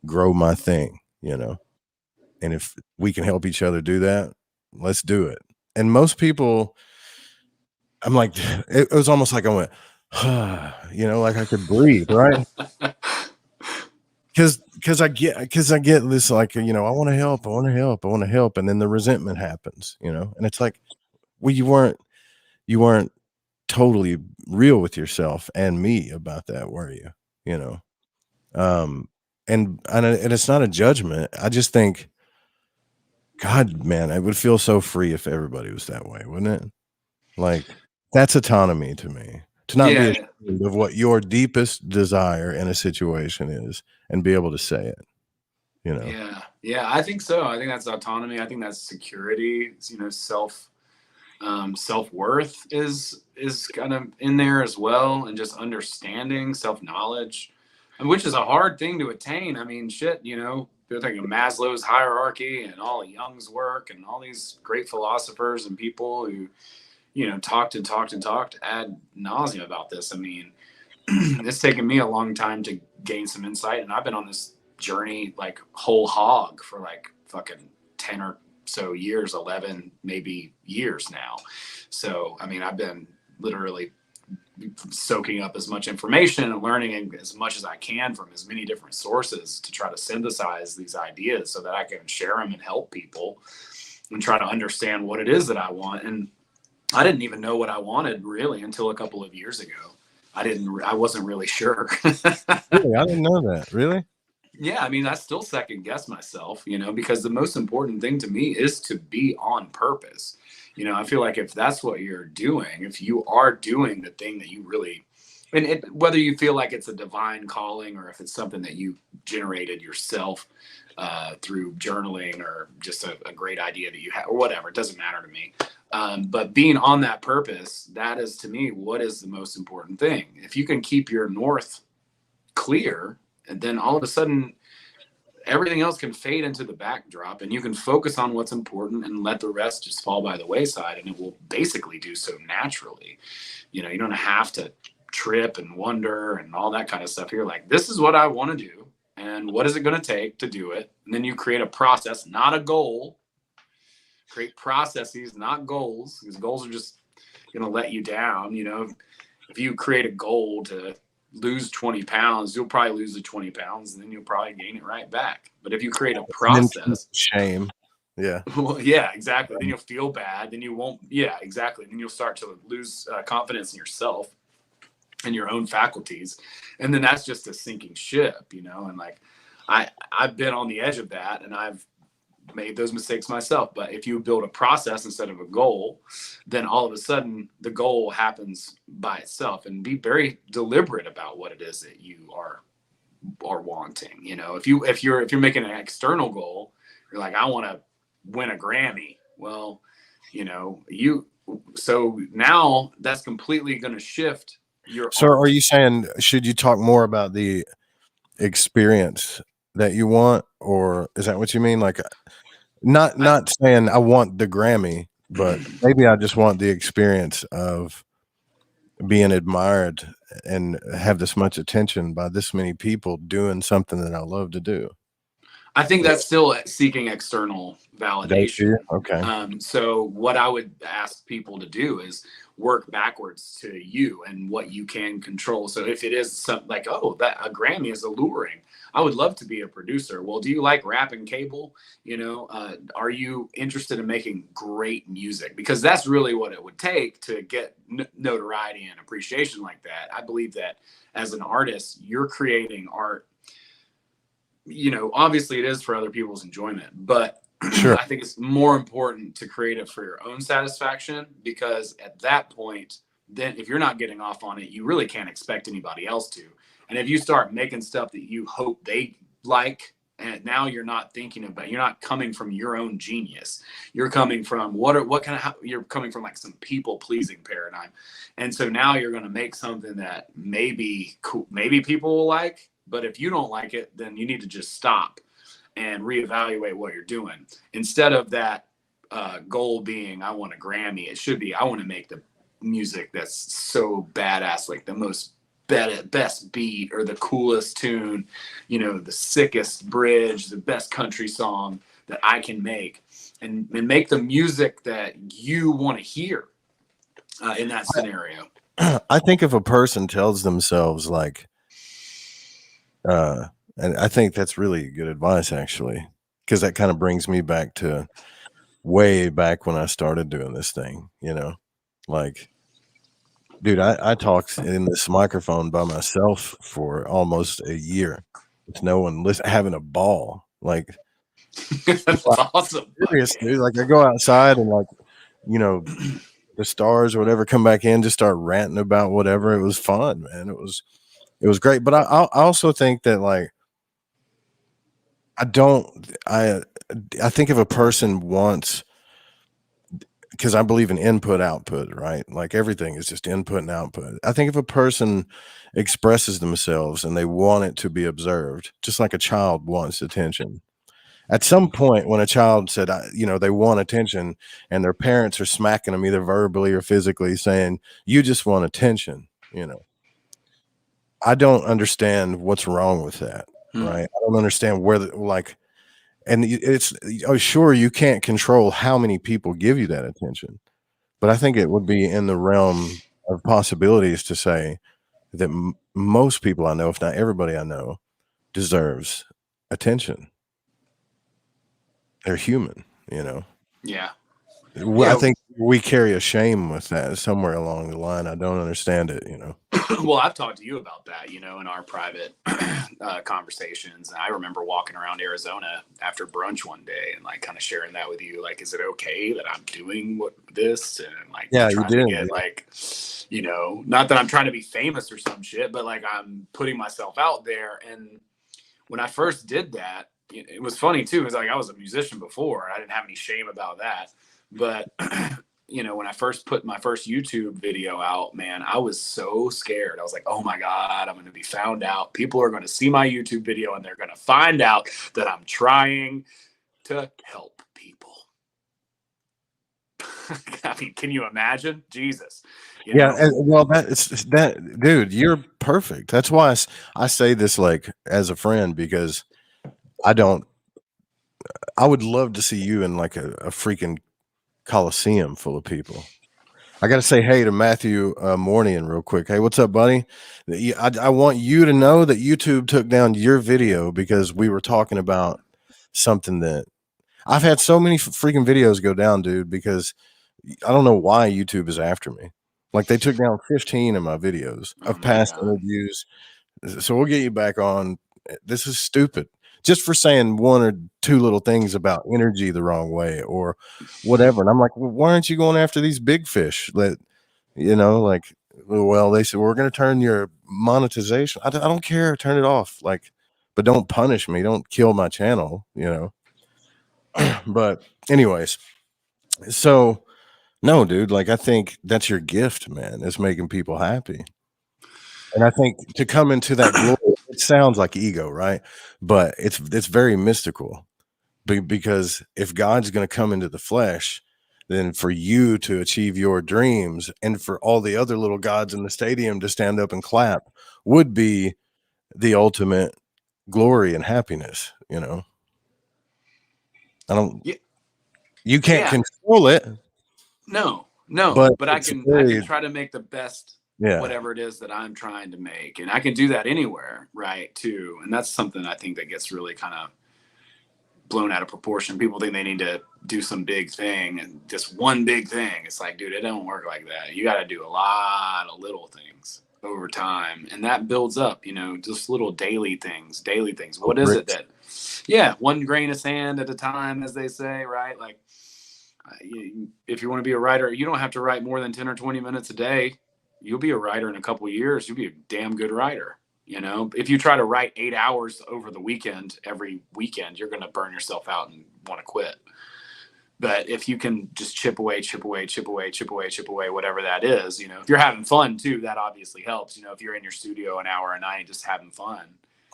grow my thing, you know? And if we can help each other do that, let's do it. And most people, I'm like, it was almost like I went, you know, like I could breathe, right? Because I get this, like, you know, I want to help, and then the resentment happens, you know, and it's like, well, you weren't totally real with yourself and me about that, were you? You know, um, and it's not a judgment. I just think, God, man, it would feel so free if everybody was that way, wouldn't it? Like, that's autonomy to me. To not be Yeah, ashamed of what your deepest desire in a situation is and be able to say it, you know? yeah, I think so. I think that's autonomy. I think that's security. It's, you know, self-worth is kind of in there as well, and just understanding self-knowledge, which is a hard thing to attain. I mean, shit, you know, people think of Maslow's hierarchy and all of Jung's work and all these great philosophers and people who, you know, talked ad nauseum about this. I mean, it's taken me a long time to gain some insight, and I've been on this journey like whole hog for like fucking 10 or so years, 11 maybe years now. So I mean, I've been literally soaking up as much information and learning as much as I can from as many different sources to try to synthesize these ideas so that I can share them and help people and try to understand what it is that I want. And I didn't even know what I wanted really until a couple of years ago. I wasn't really sure. Really? I didn't know that. Really? Yeah, I mean, I still second guess myself, because the most important thing to me is to be on purpose. I feel like if that's what you're doing, if you are doing the thing that you really, and whether you feel like it's a divine calling or if it's something that you generated yourself through journaling or just a great idea that you have or whatever, it doesn't matter to me. But being on that purpose, that is to me what is the most important thing. If you can keep your north clear, and then all of a sudden everything else can fade into the backdrop and you can focus on what's important and let the rest just fall by the wayside, and it will basically do so naturally. You don't have to trip and wonder and all that kind of stuff. You're like, this is what I want to do, and what is it going to take to do it? And then you create a process, not a goal. Create processes, not goals, because goals are just going to let you down. If you create a goal to lose 20 pounds, you'll probably lose the 20 pounds and then you'll probably gain it right back. But if you create a process, shame. Yeah. Well, yeah, exactly. Then you'll feel bad. Then you won't. Yeah, exactly. Then you'll start to lose confidence in yourself and your own faculties. And then that's just a sinking ship, and like, I've been on the edge of that and I've made those mistakes myself. But if you build a process instead of a goal, then all of a sudden the goal happens by itself. And be very deliberate about what it is that you are wanting. If you're making an external goal, you're like, I want to win a Grammy. Well, so now that's completely going to shift your So are you saying, should you talk more about the experience that you want, or is that what you mean? Like, not saying I want the Grammy, but maybe I just want the experience of being admired and have this much attention by this many people doing something that I love to do. I think that's still seeking external validation. Okay. So what I would ask people to do is work backwards to you and what you can control. So if it is something like, oh, that a Grammy is alluring, I would love to be a producer. Well, do you like rap and cable? Are you interested in making great music? Because that's really what it would take to get notoriety and appreciation like that. I believe that as an artist, you're creating art. Obviously it is for other people's enjoyment, but sure. I think it's more important to create it for your own satisfaction, because at that point, then if you're not getting off on it, you really can't expect anybody else to. And if you start making stuff that you hope they like, and now you're not you're not coming from your own genius. You're coming from you're coming from like some people pleasing paradigm. And so now you're going to make something that maybe people will like, but if you don't like it, then you need to just stop and reevaluate what you're doing. Instead of that goal being, I want a Grammy, it should be, I want to make the music that's so badass, like the most best beat or the coolest tune, the sickest bridge, the best country song that I can make, and make the music that you want to hear in that scenario. I think if a person tells themselves like, and I think that's really good advice, actually, because that kind of brings me back to way back when I started doing this thing, like, dude, I talked in this microphone by myself for almost a year with no one having a ball. Like, that's awesome. Serious, dude. Like, I go outside and like, the stars or whatever come back in, just start ranting about whatever. It was fun, man. It was great. But I also think that like, I think if a person wants, because I believe in input output, right? Like everything is just input and output. I think if a person expresses themselves and they want it to be observed, just like a child wants attention, at some point when a child said, they want attention and their parents are smacking them either verbally or physically saying, you just want attention, I don't understand what's wrong with that. Right. I don't understand where And it's sure you can't control how many people give you that attention, but I think it would be in the realm of possibilities to say that most people I know, if not everybody I know, deserves attention. They're human, you know. Yeah. I Yeah. think we carry a shame with that somewhere along the line. I don't understand it, you know. Well, I've talked to you about that, in our private conversations. And I remember walking around Arizona after brunch one day and like kind of sharing that with you. Like, is it okay that I'm doing this and like Yeah, you trying to did. get like, not that I'm trying to be famous or some shit, but like I'm putting myself out there. And when I first did that, it was funny too. It's like I was a musician before. I didn't have any shame about that. But when I first put my first YouTube video out, man, I was so scared. I was like, oh my God, I'm going to be found out. People are going to see my YouTube video and they're going to find out that I'm trying to help people. I mean, can you imagine? Jesus. Yeah, well, that dude, you're perfect. That's why I say this like as a friend, because I would love to see you in like a freaking coliseum full of people. I got to say hey to Matthew Mornian real quick. Hey, what's up, buddy? I want you to know that YouTube took down your video because we were talking about something that I've had so many freaking videos go down, dude, because I don't know why YouTube is after me. Like they took down 15 of my videos of past interviews. So we'll get you back on. This is stupid. Just for saying one or two little things about energy the wrong way or whatever. And I'm like, well, why aren't you going after these big fish that, like, well, they said, we're going to turn your monetization. I don't care. Turn it off. Like, but don't punish me. Don't kill my channel, But anyways, so no, dude, like I think that's your gift, man, is making people happy. And I think to come into that glory, it sounds like ego, right? But it's very mystical because if God's going to come into the flesh, then for you to achieve your dreams and for all the other little gods in the stadium to stand up and clap would be the ultimate glory and happiness, I don't. Yeah. You can't control it. No, but I can try to make the best whatever it is that I'm trying to make. And I can do that anywhere, right, too. And that's something I think that gets really kind of blown out of proportion. People think they need to do some big thing and just one big thing. It's like, dude, it don't work like that. You got to do a lot of little things over time. And that builds up, just little daily things. What is it that, one grain of sand at a time, as they say, right? Like, if you want to be a writer, you don't have to write more than 10 or 20 minutes a day. You'll be a writer in a couple of years. You'll be a damn good writer. If you try to write 8 hours over the weekend, every weekend, you're going to burn yourself out and want to quit. But if you can just chip away, whatever that is, if you're having fun too, that obviously helps. If you're in your studio an hour a night, just having fun.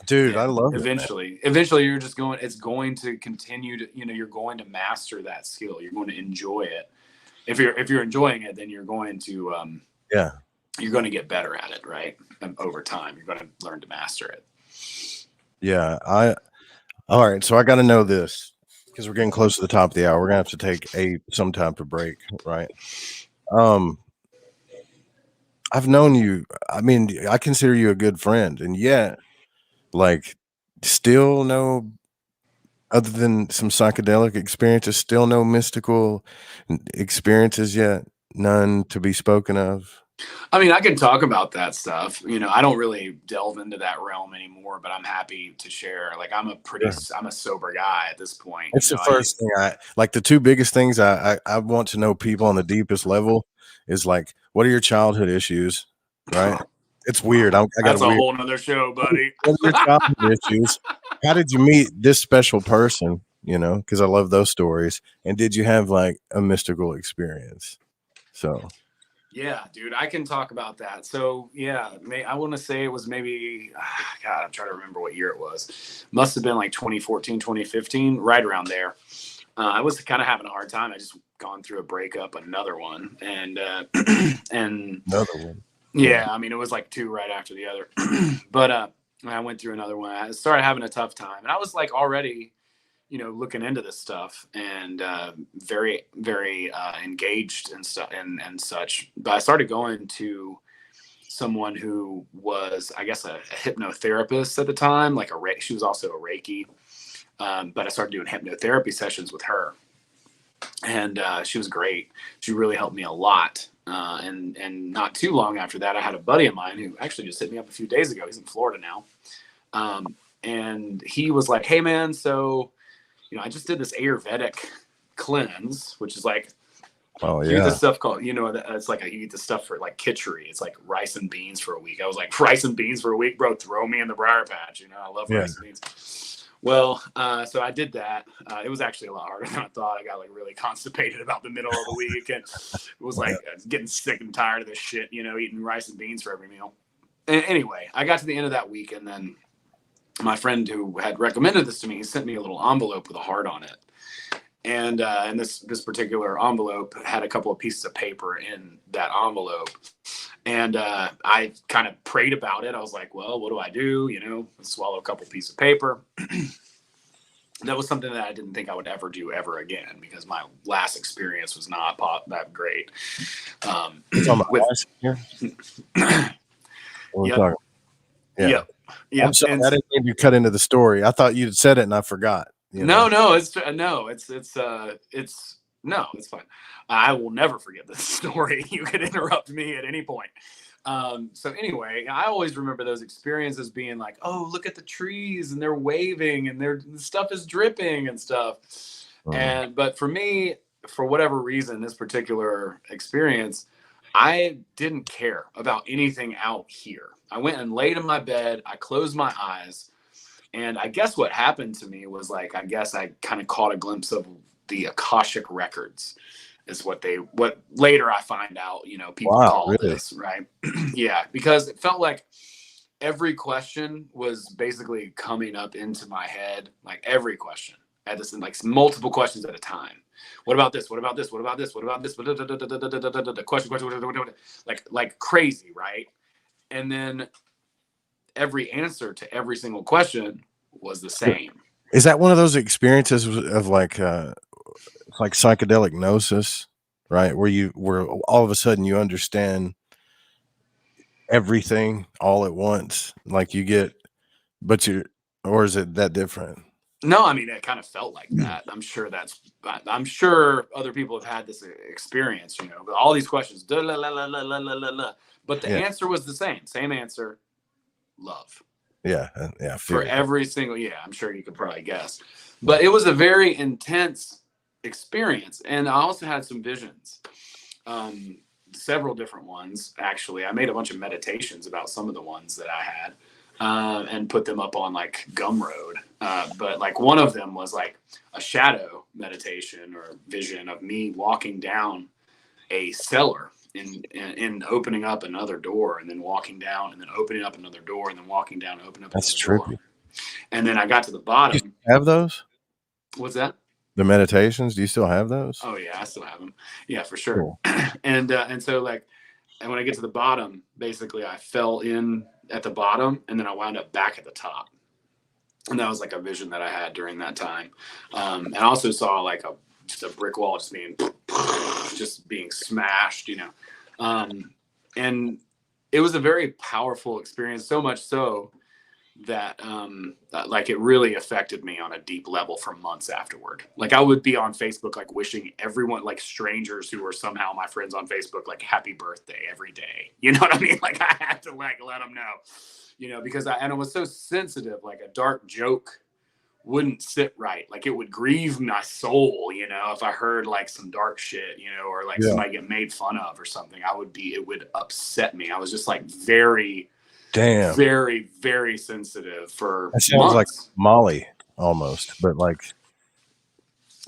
Dude, I love eventually, you're just it's going to continue to, you're going to master that skill. You're going to enjoy it. If you're enjoying it, then you're going to, you're going to get better at it, right? And over time, you're going to learn to master it. Yeah. All right. So I got to know this because we're getting close to the top of the hour. We're going to have to take some time to break. Right. I've known you. I mean, I consider you a good friend, and yet, like, still no, other than some psychedelic experiences, still no mystical experiences yet. None to be spoken of. I mean, I can talk about that stuff. I don't really delve into that realm anymore, but I'm happy to share. Like, I'm a sober guy at this point. It's the first thing I like. The two biggest things I want to know people on the deepest level is like, what are your childhood issues? Right? It's weird. That's a whole nother show, buddy. What are your childhood issues? How did you meet this special person? Because I love those stories. And did you have like a mystical experience? So. Yeah, dude, I can talk about that. So, I want to say it was maybe, God, I'm trying to remember what year it was. Must have been like 2014, 2015, right around there. I was kind of having a hard time. I just gone through a breakup, another one, and another one. Yeah, I mean, it was like two right after the other. But I went through another one. I started having a tough time, and I was like already, looking into this stuff and very, very engaged and stuff and such. But I started going to someone who was, I guess, a hypnotherapist at the time. She was also a Reiki. But I started doing hypnotherapy sessions with her, and she was great. She really helped me a lot. And not too long after that, I had a buddy of mine who actually just hit me up a few days ago. He's in Florida now. And he was like, hey man, so, I just did this Ayurvedic cleanse, which is like, oh you eat yeah, this stuff called, it's like you eat the stuff for like khichdi. It's like rice and beans for a week. I was like, rice and beans for a week, bro, throw me in the briar patch. I love rice and beans. Well, so I did that. It was actually a lot harder than I thought. I got like really constipated about the middle of the week, and it was like getting sick and tired of this shit, eating rice and beans for every meal. And anyway, I got to the end of that week, and then my friend who had recommended this to me, he sent me a little envelope with a heart on it. And this particular envelope had a couple of pieces of paper in that envelope. And I kind of prayed about it. I was like, well, what do I do? Swallow a couple pieces of paper. That was something that I didn't think I would ever do ever again, because my last experience was not that great. last year? We're talking. Yeah. I'm sorry, I didn't mean to cut into the story. I thought you'd said it and I forgot. No, it's fine. I will never forget this story. You can interrupt me at any point. So anyway, I always remember those experiences being like, oh, look at the trees and they're waving and the stuff is dripping and stuff. But for me, for whatever reason, this particular experience, I didn't care about anything out here. I went and laid in my bed. I closed my eyes. And I guess what happened to me was like, I guess I kind of caught a glimpse of the Akashic records is what later I find out, people call this, right? Yeah, because it felt like every question was basically coming up into my head, like every question at this, like multiple questions at a time. What about this? What about this? What about this? What about this? Question, like crazy, right? And then every answer to every single question was the same. Is that one of those experiences of like psychedelic gnosis, right? Where all of a sudden you understand everything all at once, like you get, or is it that different? No, I mean, it kind of felt like that. I'm sure other people have had this experience, but all these questions, but the answer was the same answer. Love. Yeah. For every single, I'm sure you could probably guess, but it was a very intense experience. And I also had some visions, several different ones. Actually, I made a bunch of meditations about some of the ones that I had, and put them up on like Gumroad. But like one of them was like a shadow meditation or vision of me walking down a cellar in opening up another door, and then walking down, and then opening up another door, and then walking down, opening up That's another trippy. door. And then I got to the bottom. Do you have those? What's that? The meditations? Do you still have those? Oh yeah, I still have them. Yeah, for sure. Cool. And so like, and when I get to the bottom, basically I fell in at the bottom, and then I wound up back at the top. And that was like a vision that I had during that time. And I also saw like just a brick wall just being smashed, and it was a very powerful experience, so much so that like it really affected me on a deep level for months afterward. Like I would be on Facebook like wishing everyone, like strangers who were somehow my friends on Facebook, like happy birthday every day. You know what I mean? Like I had to like let them know, because and it was so sensitive. Like a dark joke wouldn't sit right. Like it would grieve my soul, if I heard like some dark shit, or like somebody get made fun of or something. It would upset me. I was just like very, very, very sensitive for that sounds months. Like Molly almost, but like,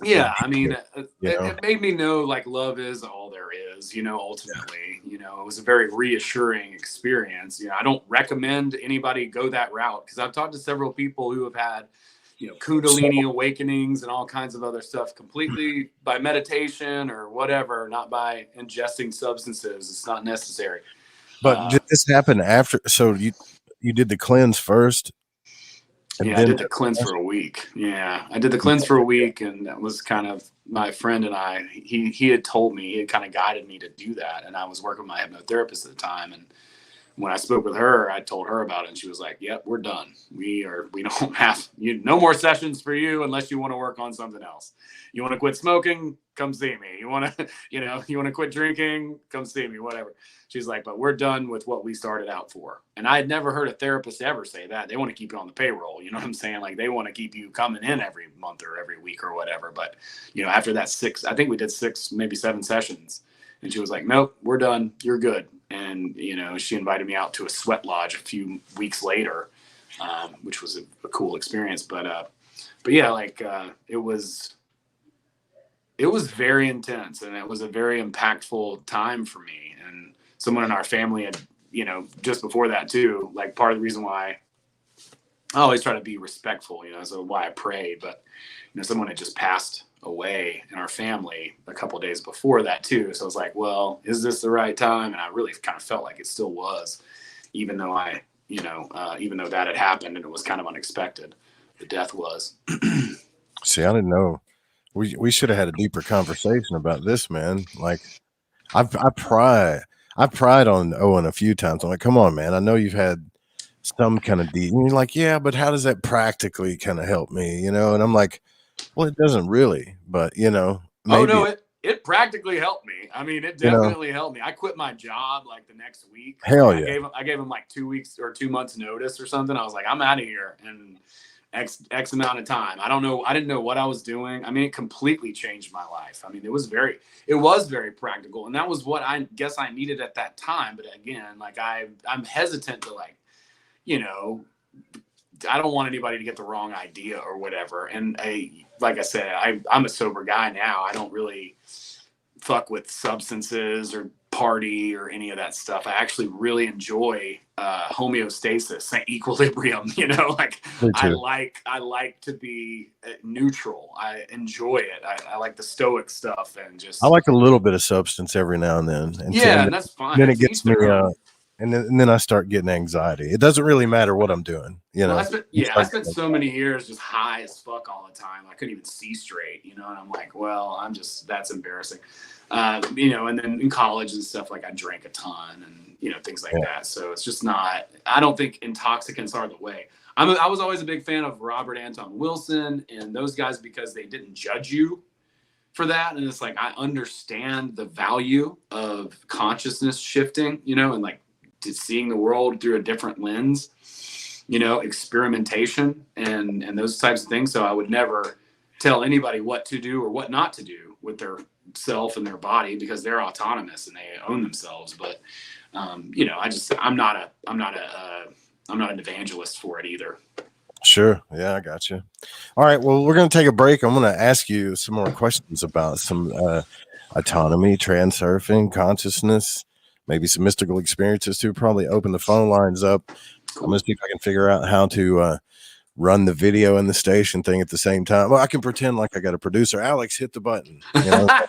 yeah, I mean, it made me know like love is all there is, ultimately, it was a very reassuring experience. I don't recommend anybody go that route, because I've talked to several people who have had, Kundalini awakenings and all kinds of other stuff completely by meditation or whatever, not by ingesting substances. It's not necessary. But did this happen after? So you did the cleanse first? And Yeah, I then did the cleanse for a week. Yeah, I did the cleanse for a week, and that was kind of my friend and I. He had told me, he had kind of guided me to do that, and I was working with my hypnotherapist at the time. And when I spoke with her, I told her about it, and she was like, "Yep, we're done. We don't have no more sessions for you unless you want to work on something else. You want to quit smoking? Come see me. You want to, you want to quit drinking? Come see me. Whatever." She's like, "But we're done with what we started out for." And I had never heard a therapist ever say that. They want to keep you on the payroll. You know what I'm saying? Like, they want to keep you coming in every month or every week or whatever. But, after that I think we did 6, maybe 7 sessions. And she was like, "Nope, we're done. You're good." And, she invited me out to a sweat lodge a few weeks later, which was a cool experience. But yeah, like, it was very intense, and it was a very impactful time for me. And someone in our family had, just before that too, like, part of the reason why I always try to be respectful, so why I prayed, but, someone had just passed away in our family a couple of days before that too. So I was like, well, is this the right time? And I really kind of felt like it still was, even though even though that had happened and it was kind of unexpected, the death was. See, I didn't know. We should have had a deeper conversation about this, man. Like, I pried on Owen a few times. I'm like, come on, man. I know you've had some kind of deed. And you're like, yeah, but how does that practically kind of help me? And I'm like, well, it doesn't really, but maybe. Oh no, it practically helped me. I mean, it definitely helped me. I quit my job like the next week. Hell like, yeah. I gave him like 2 weeks or 2 months notice or something. I was like, I'm out of here. And X amount of time. I don't know. I didn't know what I was doing. I mean, it completely changed my life. I mean, it was very practical. And that was what I guess I needed at that time. But again, like, I'm hesitant to, like, I don't want anybody to get the wrong idea or whatever. And like I said, I'm a sober guy now. I don't really fuck with substances or party or any of that stuff. I actually really enjoy homeostasis, equilibrium. Like, I like to be neutral. I enjoy it. I like the stoic stuff, and just I like a little bit of substance every now and then. And that's fine. Then it gets me. And then I start getting anxiety. It doesn't really matter what I'm doing, Well, I spent so many years just high as fuck all the time. I couldn't even see straight, and I'm like, well, that's embarrassing. And then in college and stuff, like, I drank a ton and, things like that. So it's just not, I don't think intoxicants are the way. I was always a big fan of Robert Anton Wilson and those guys because they didn't judge you for that. And it's like, I understand the value of consciousness shifting, and, like, to seeing the world through a different lens, experimentation and those types of things. So I would never tell anybody what to do or what not to do with their self and their body, because they're autonomous and they own themselves. But I'm not an evangelist for it either. Sure. Yeah, I got you. All right. Well, we're going to take a break. I'm going to ask you some more questions about some autonomy, transurfing, consciousness, maybe some mystical experiences too. Probably open the phone lines up. Cool. I'm going to see if I can figure out how to run the video and the station thing at the same time. Well, I can pretend like I got a producer. Alex, hit the button. Yes.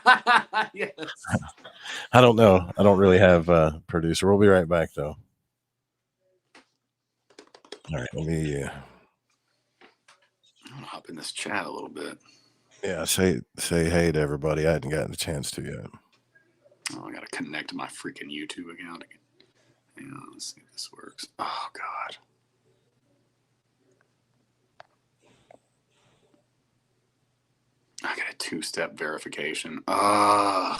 I don't know. I don't really have a producer. We'll be right back, though. All right. Let me... I'm going to hop in this chat a little bit. Yeah, say hey to everybody. I hadn't gotten a chance to yet. Oh, I got to connect to my freaking YouTube account again. Yeah, let's see if this works. Oh, God. I got a 2-step verification. Ugh.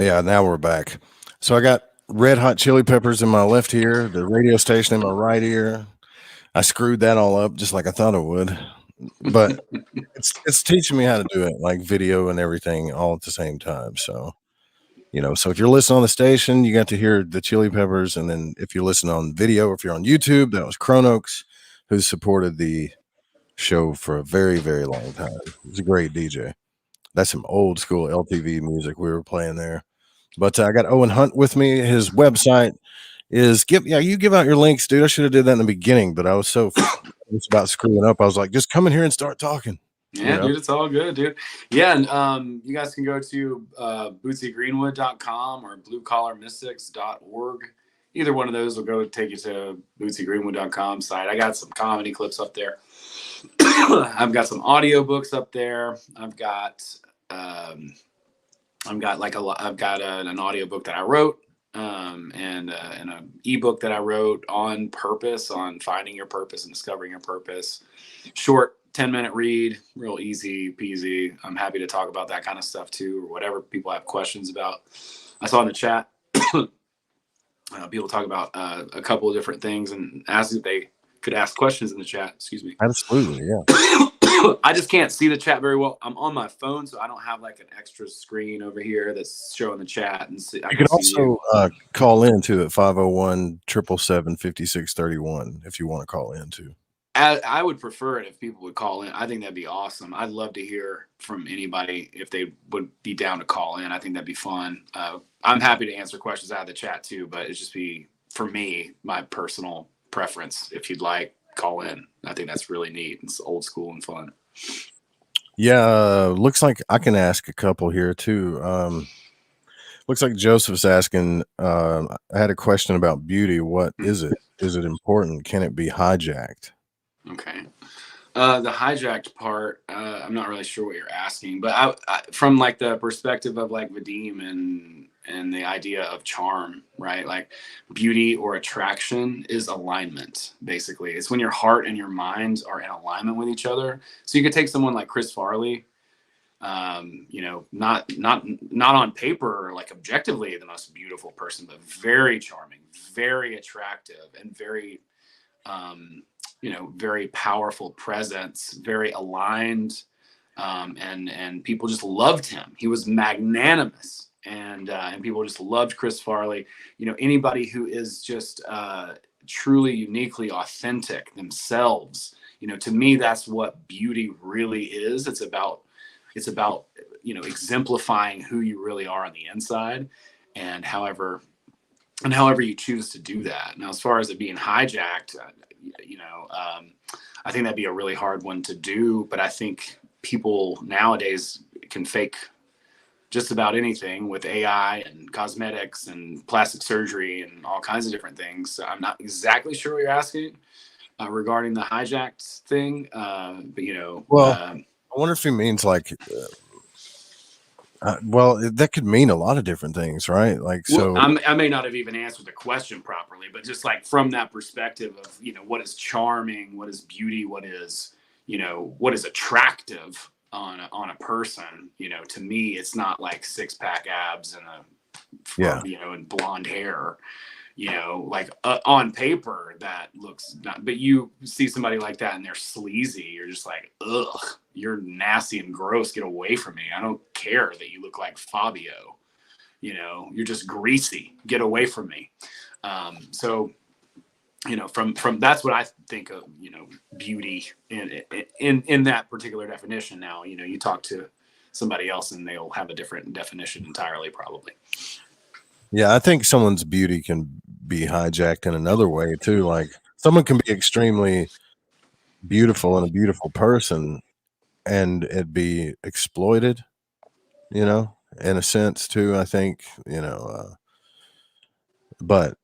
Yeah, now we're back. So I got red hot chili peppers in my left ear, the radio station in my right ear. I screwed that all up just like I thought it would. But it's teaching me how to do it, like video and everything all at the same time. So, so if you're listening on the station, you got to hear the chili peppers. And then if you listen on video, or if you're on YouTube, that was Chronox, who supported the show for a very, very long time. He's a great DJ. That's some old school LTV music we were playing there. But I got Owen Hunt with me. His website is you give out your links, dude. I should have did that in the beginning, but I was so it's about screwing up. I was like, just come in here and start talking. Yeah, dude, it's all good, dude. Yeah, and you guys can go to bootsygreenwood.com or bluecollarmystics.org. Either one of those will go take you to bootsygreenwood.com site. I got some comedy clips up there. I've got some audiobooks up there. I've got I've got like I've got an audiobook that I wrote, and an ebook that I wrote on purpose, on finding your purpose and discovering your purpose. Short 10-minute read, real easy peasy. I'm happy to talk about that kind of stuff too, or whatever people have questions about. I saw in the chat people talk about a couple of different things and ask if they could ask questions in the chat. Excuse me. Absolutely, yeah. I just can't see the chat very well. I'm on my phone, so I don't have like an extra screen over here that's showing the chat. And I You can can see you. also call in too at 501-777-5631 if you want to call in too. I would prefer it if people would call in. I think that'd be awesome. I'd love to hear from anybody if they would be down to call in. I think that'd be fun. I'm happy to answer questions out of the chat too, but it'd just be, for me, my personal preference. If you'd like, call in. I think that's really neat. It's old school and fun. Yeah, looks like I can ask a couple here too. Looks like Joseph's asking, I had a question about beauty. What is it? Is it important? Can it be hijacked? Okay. The hijacked part, I'm not really sure what you're asking, but I from like the perspective of like Vadim and the idea of charm, right? Like beauty or attraction is alignment, basically. It's when your heart and your mind are in alignment with each other. So you could take someone like Chris Farley, you know, not on paper or like objectively the most beautiful person, but very charming, very attractive, and very you know, very powerful presence, very aligned, and people just loved him. He was magnanimous, and people just loved Chris Farley. You know, anybody who is just truly uniquely authentic themselves. You know, to me, that's what beauty really is. It's about you know, exemplifying who you really are on the inside, and however you choose to do that. Now, as far as it being hijacked, you know, I think that'd be a really hard one to do, but I think people nowadays can fake just about anything with AI and cosmetics and plastic surgery and all kinds of different things. So I'm not exactly sure what you're asking regarding the hijacked thing, but you know, well, I wonder if he means like, well, that could mean a lot of different things, right? Like, so I may not have even answered the question properly, but just like from that perspective of, you know, what is charming, what is beauty, what is, you know, what is attractive on a person, you know, to me, it's not like 6-pack abs and you know, and blonde hair, you know, like on paper that looks not, but you see somebody like that and they're sleazy. You're just like, ugh, you're nasty and gross. Get away from me. I don't care that you look like Fabio. You know, you're just greasy. Get away from me. So, you know, from that's what I think of, you know, beauty in that particular definition. Now, you know, you talk to somebody else and they'll have a different definition entirely, probably. Yeah, I think someone's beauty can be hijacked in another way too. Like someone can be extremely beautiful and a beautiful person and it be exploited, you know, in a sense too, I think, you know, but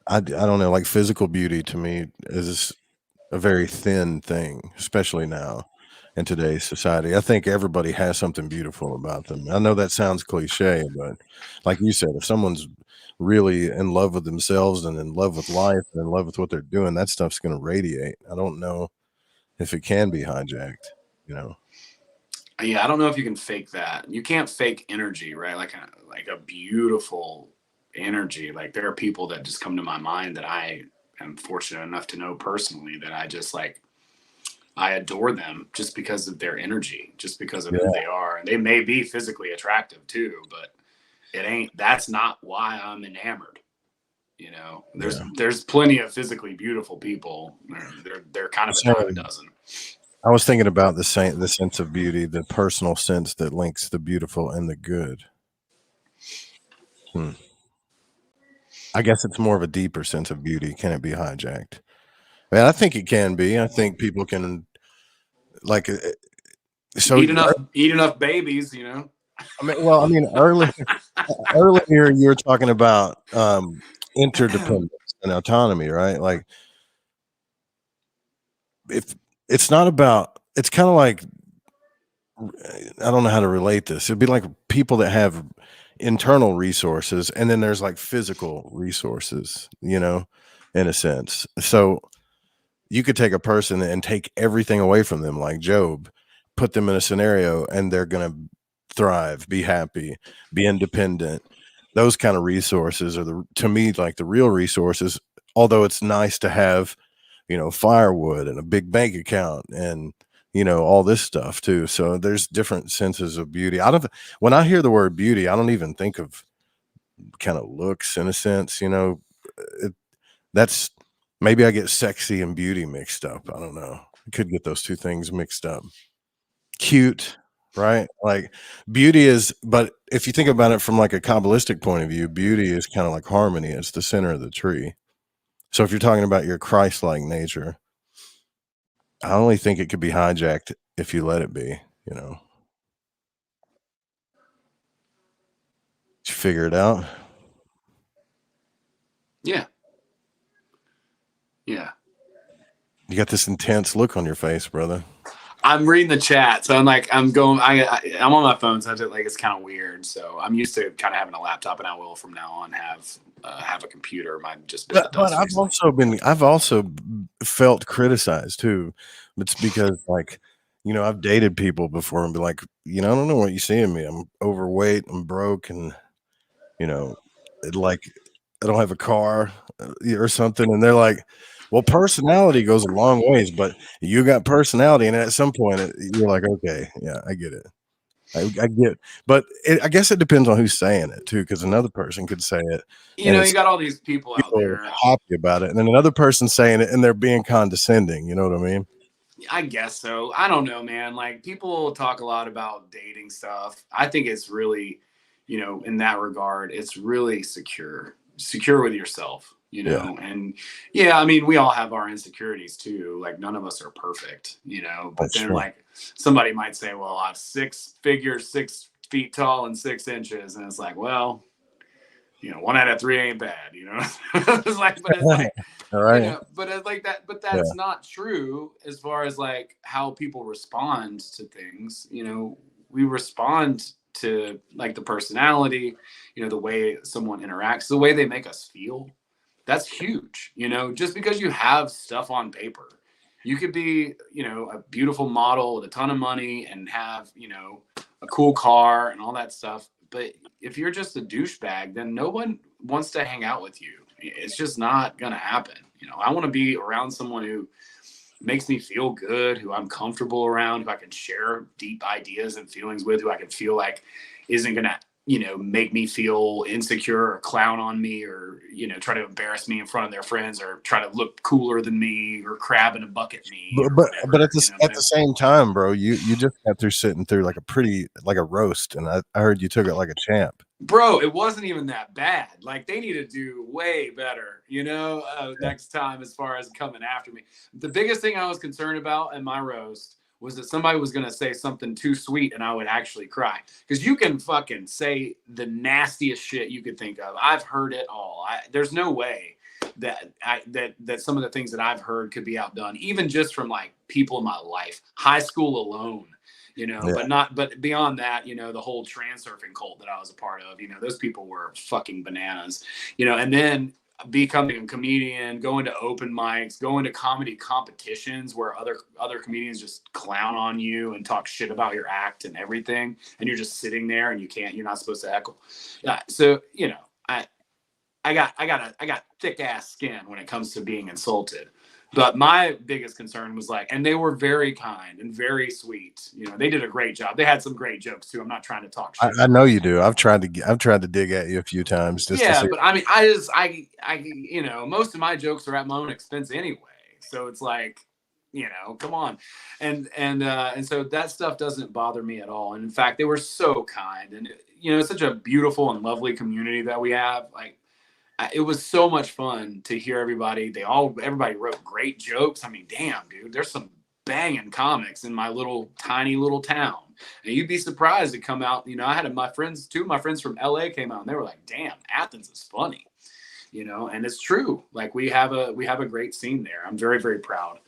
I don't know, like physical beauty to me is a very thin thing, especially now in today's society. I think everybody has something beautiful about them. I know that sounds cliche, but like you said, if someone's really in love with themselves and in love with life and in love with what they're doing, that stuff's going to radiate. I don't know if it can be hijacked, you know. Yeah, I don't know if you can fake that. You can't fake energy, right? Like a beautiful energy. Like there are people that just come to my mind that I am fortunate enough to know personally that I just like I adore them just because of their energy, just because of who they are. And they may be physically attractive too, but that's not why I'm enamored. You know, there's plenty of physically beautiful people. They're kind of a dime a dozen. I was thinking about the sense of beauty, the personal sense that links the beautiful and the good. I guess it's more of a deeper sense of beauty. Can it be hijacked? Man, I think it can be. I think people can like so eat enough babies, you know. I mean, earlier you were talking about interdependence and autonomy, right? Like, if it's not about, it's kind of like I don't know how to relate this. It'd be like people that have internal resources, and then there's like physical resources, in a sense. So you could take a person and take everything away from them, like Job, put them in a scenario, and they're going to thrive, be happy, be independent. Those kind of resources are to me, like the real resources. Although it's nice to have, firewood and a big bank account and, all this stuff too. So there's different senses of beauty. When I hear the word beauty, I don't even think of kind of looks in a sense, that's maybe I get sexy and beauty mixed up. I don't know. I could get those two things mixed up. Cute, right? Like beauty is, but if you think about it from like a Kabbalistic point of view, beauty is kind of like harmony. It's the center of the tree. So if you're talking about your Christ-like nature, I only think it could be hijacked if you let it be, Did you figure it out? Yeah. Yeah. You got this intense look on your face, brother. I'm reading the chat, so I'm like, I'm on my phone, so it's kind of weird. So I'm used to kind of having a laptop, and I will from now on have a computer. Mine just bit the But dust recently. I've also felt criticized too. It's because like, I've dated people before and be like, I don't know what you see in me. I'm overweight, I'm broke, and like I don't have a car or something. And they're like, well, personality goes a long ways, but you got personality. And at some point, you're like, okay, yeah, I get it. I get, but I guess it depends on who's saying it too, because another person could say it, and You got all these people out people are there. happy about it, and then another person saying it, and they're being condescending. You know what I mean? I guess so. I don't know, man. Like people talk a lot about dating stuff. I think it's really, in that regard, it's really secure with yourself, Yeah, and yeah, I mean, we all have our insecurities too. Like none of us are perfect, but that's then true. like somebody might say, well, I'm 6 figures, 6 feet tall and 6 inches. And it's like, well, 1 out of 3 ain't bad, it's like, but it's like, All right. but it's like that, but Yeah, that's not true as far as like how people respond to things. We respond to like the personality, the way someone interacts, the way they make us feel. That's huge. Just because you have stuff on paper, you could be, a beautiful model with a ton of money and have, a cool car and all that stuff. But if you're just a douchebag, then no one wants to hang out with you. It's just not going to happen. I want to be around someone who makes me feel good, who I'm comfortable around, who I can share deep ideas and feelings with, who I can feel like isn't going to, make me feel insecure or clown on me or, try to embarrass me in front of their friends or try to look cooler than me or crab in a bucket me but or but whatever, at the same time, bro, you just got through sitting through like a roast, and I heard you took it like a champ. Bro, it wasn't even that bad. Like they need to do way better, next time as far as coming after me. The biggest thing I was concerned about in my roast was that somebody was going to say something too sweet and I would actually cry. Because you can fucking say the nastiest shit you could think of. I've heard it all. There's no way that some of the things that I've heard could be outdone, even just from like people in my life, high school alone. Yeah, But beyond that, the whole Transurfing cult that I was a part of, those people were fucking bananas, and then becoming a comedian, going to open mics, going to comedy competitions where other comedians just clown on you and talk shit about your act and everything, and you're just sitting there and you're not supposed to heckle. Yeah, so I got thick ass skin when it comes to being insulted. But my biggest concern was like, and they were very kind and very sweet. They did a great job. They had some great jokes too. I'm not trying to talk shit. I know you do. I've tried to dig at you a few times just to Yeah, see. but I mean, most of my jokes are at my own expense anyway. So it's like, come on, and so that stuff doesn't bother me at all. And in fact, they were so kind, and it's such a beautiful and lovely community that we have. Like, it was so much fun to hear everybody. Everybody wrote great jokes. I mean, damn, dude, there's some banging comics in my tiny little town. And you'd be surprised to come out. I had two of my friends from LA came out and they were like, damn, Athens is funny. And it's true. Like we have a great scene there. I'm very, very proud.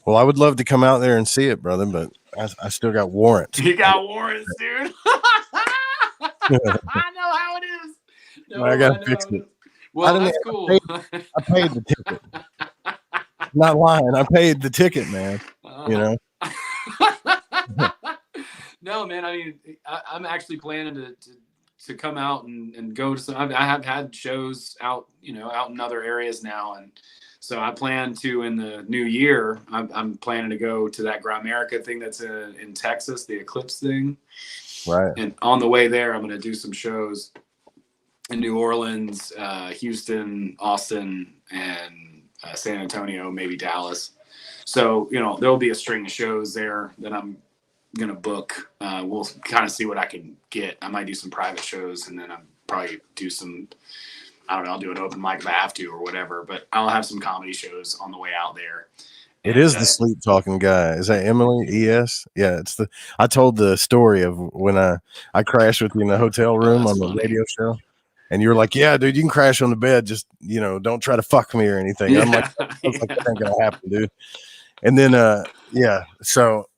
Well, I would love to come out there and see it, brother, but I still got warrants. You got warrants, dude. I know how it is. No, I got I to know fix how it it. is. Well, that's I cool. paid the ticket. Not lying. I paid the ticket, man. You know. No, man. I mean, I'm actually planning to come out and go to some. I have had shows out, out in other areas now, and so I plan to in the new year. I'm planning to go to that Grimerica thing that's in Texas, the Eclipse thing. Right. And on the way there, I'm going to do some shows in New Orleans, Houston, Austin, and San Antonio, maybe Dallas. So, there'll be a string of shows there that I'm going to book. We'll kind of see what I can get. I might do some private shows, and then I'll probably do some, I don't know, I'll do an open mic if I have to or whatever, but I'll have some comedy shows on the way out there. It is the sleep talking guy. Is that Emily ES? Yeah, I told the story of when I crashed with you in the hotel room on the radio show. And you were like, "Yeah, dude, you can crash on the bed. Just, don't try to fuck me or anything." Yeah, I'm like, "That ain't gonna happen, dude." And then, so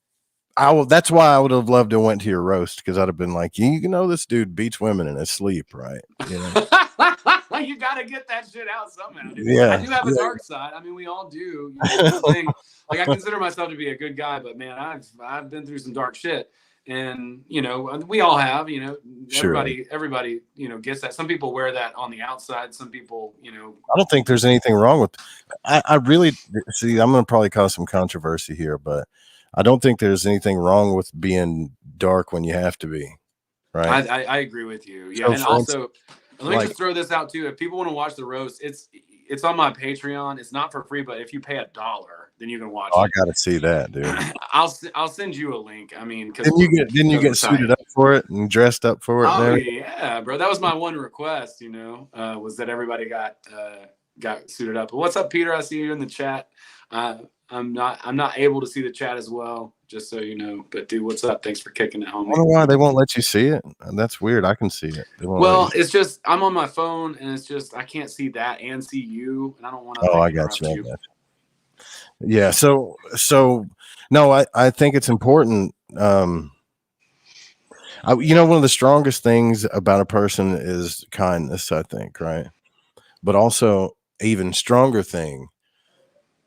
that's why I would have loved to went to your roast, because I'd have been like, this dude beats women in his sleep, right? You gotta get that shit out somehow, dude. Yeah, I do have a dark side. I mean, we all do. That's the thing. Like, I consider myself to be a good guy, but man, I've been through some dark shit, and we all have. Sure. Everybody, gets that. Some people wear that on the outside. Some people, I don't think there's anything wrong with. I really see. I'm going to probably cause some controversy here, but I don't think there's anything wrong with being dark when you have to be. Right. I agree with you. Yeah, so and also. Let me just throw this out too. If people want to watch the roast, it's on my Patreon. It's not for free, but if you pay $1, then you can watch it. I gotta see that, dude. I'll send you a link. I mean, because didn't you get suited up for it and dressed up for it? Oh yeah, bro. That was my one request. Was that everybody got suited up. But what's up, Peter? I see you in the chat. I'm not able to see the chat as well, just so you know. But dude, what's up? Thanks for kicking it, homie. I don't know why they won't let you see it. That's weird. I can see it. Well, it's just I'm on my phone, and it's just I can't see that and see you, and I don't want to. I got you. Yeah. So no, I think it's important. One of the strongest things about a person is kindness, I think, right? But also, even stronger thing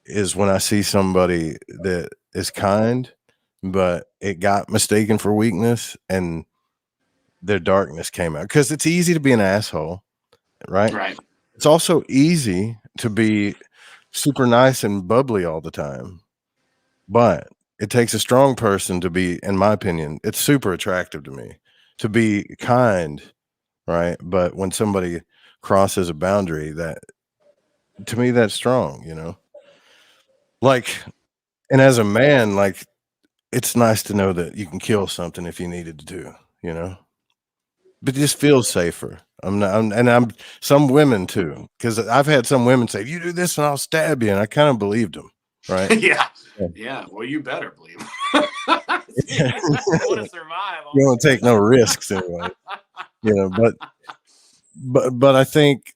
is when I see somebody that is kind, but it got mistaken for weakness and their darkness came out. Because it's easy to be an asshole, right? Right. It's also easy to be super nice and bubbly all the time. But it takes a strong person to be, in my opinion, it's super attractive to me to be kind, right? But when somebody crosses a boundary, that to me, that's strong, Like, and as a man, like, it's nice to know that you can kill something if you needed to, but it just feels safer. I'm some women too, because I've had some women say, "You do this and I'll stab you," and I kind of believed them, right? Yeah. Well, you better believe them. You want to survive. You don't take no risks anyway, but I think,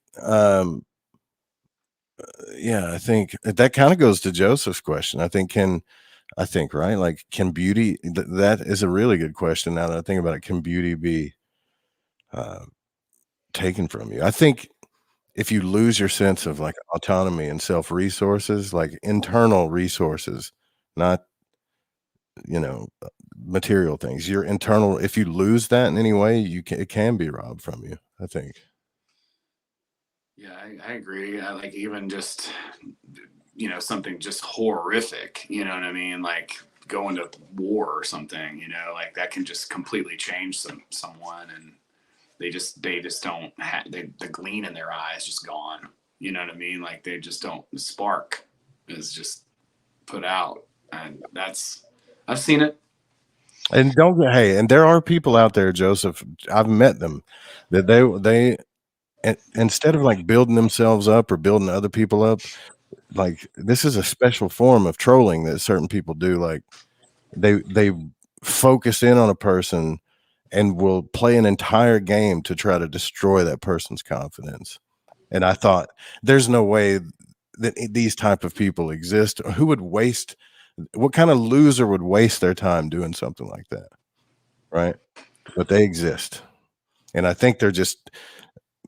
I think that kind of goes to Joseph's question. I think, right? Like, can beauty, that is a really good question. Now that I think about it, can beauty be taken from you? I think if you lose your sense of like autonomy and self resources, like internal resources, not, material things, your internal, if you lose that in any way, it can be robbed from you, I think. Yeah, I agree. I like even just, something just horrific, you know what I mean? Like going to war or something, like that can just completely change someone, and they just don't have the gleam in their eyes just gone. You know what I mean? Like they just don't, the spark is just put out, and I've seen it. And and there are people out there, Joseph, I've met them, that they instead of like building themselves up or building other people up, like this is a special form of trolling that certain people do. Like they focus in on a person and will play an entire game to try to destroy that person's confidence. And I thought, there's no way that these type of people exist? Who would waste? What kind of loser would waste their time doing something like that? Right? But they exist, and I think they're just.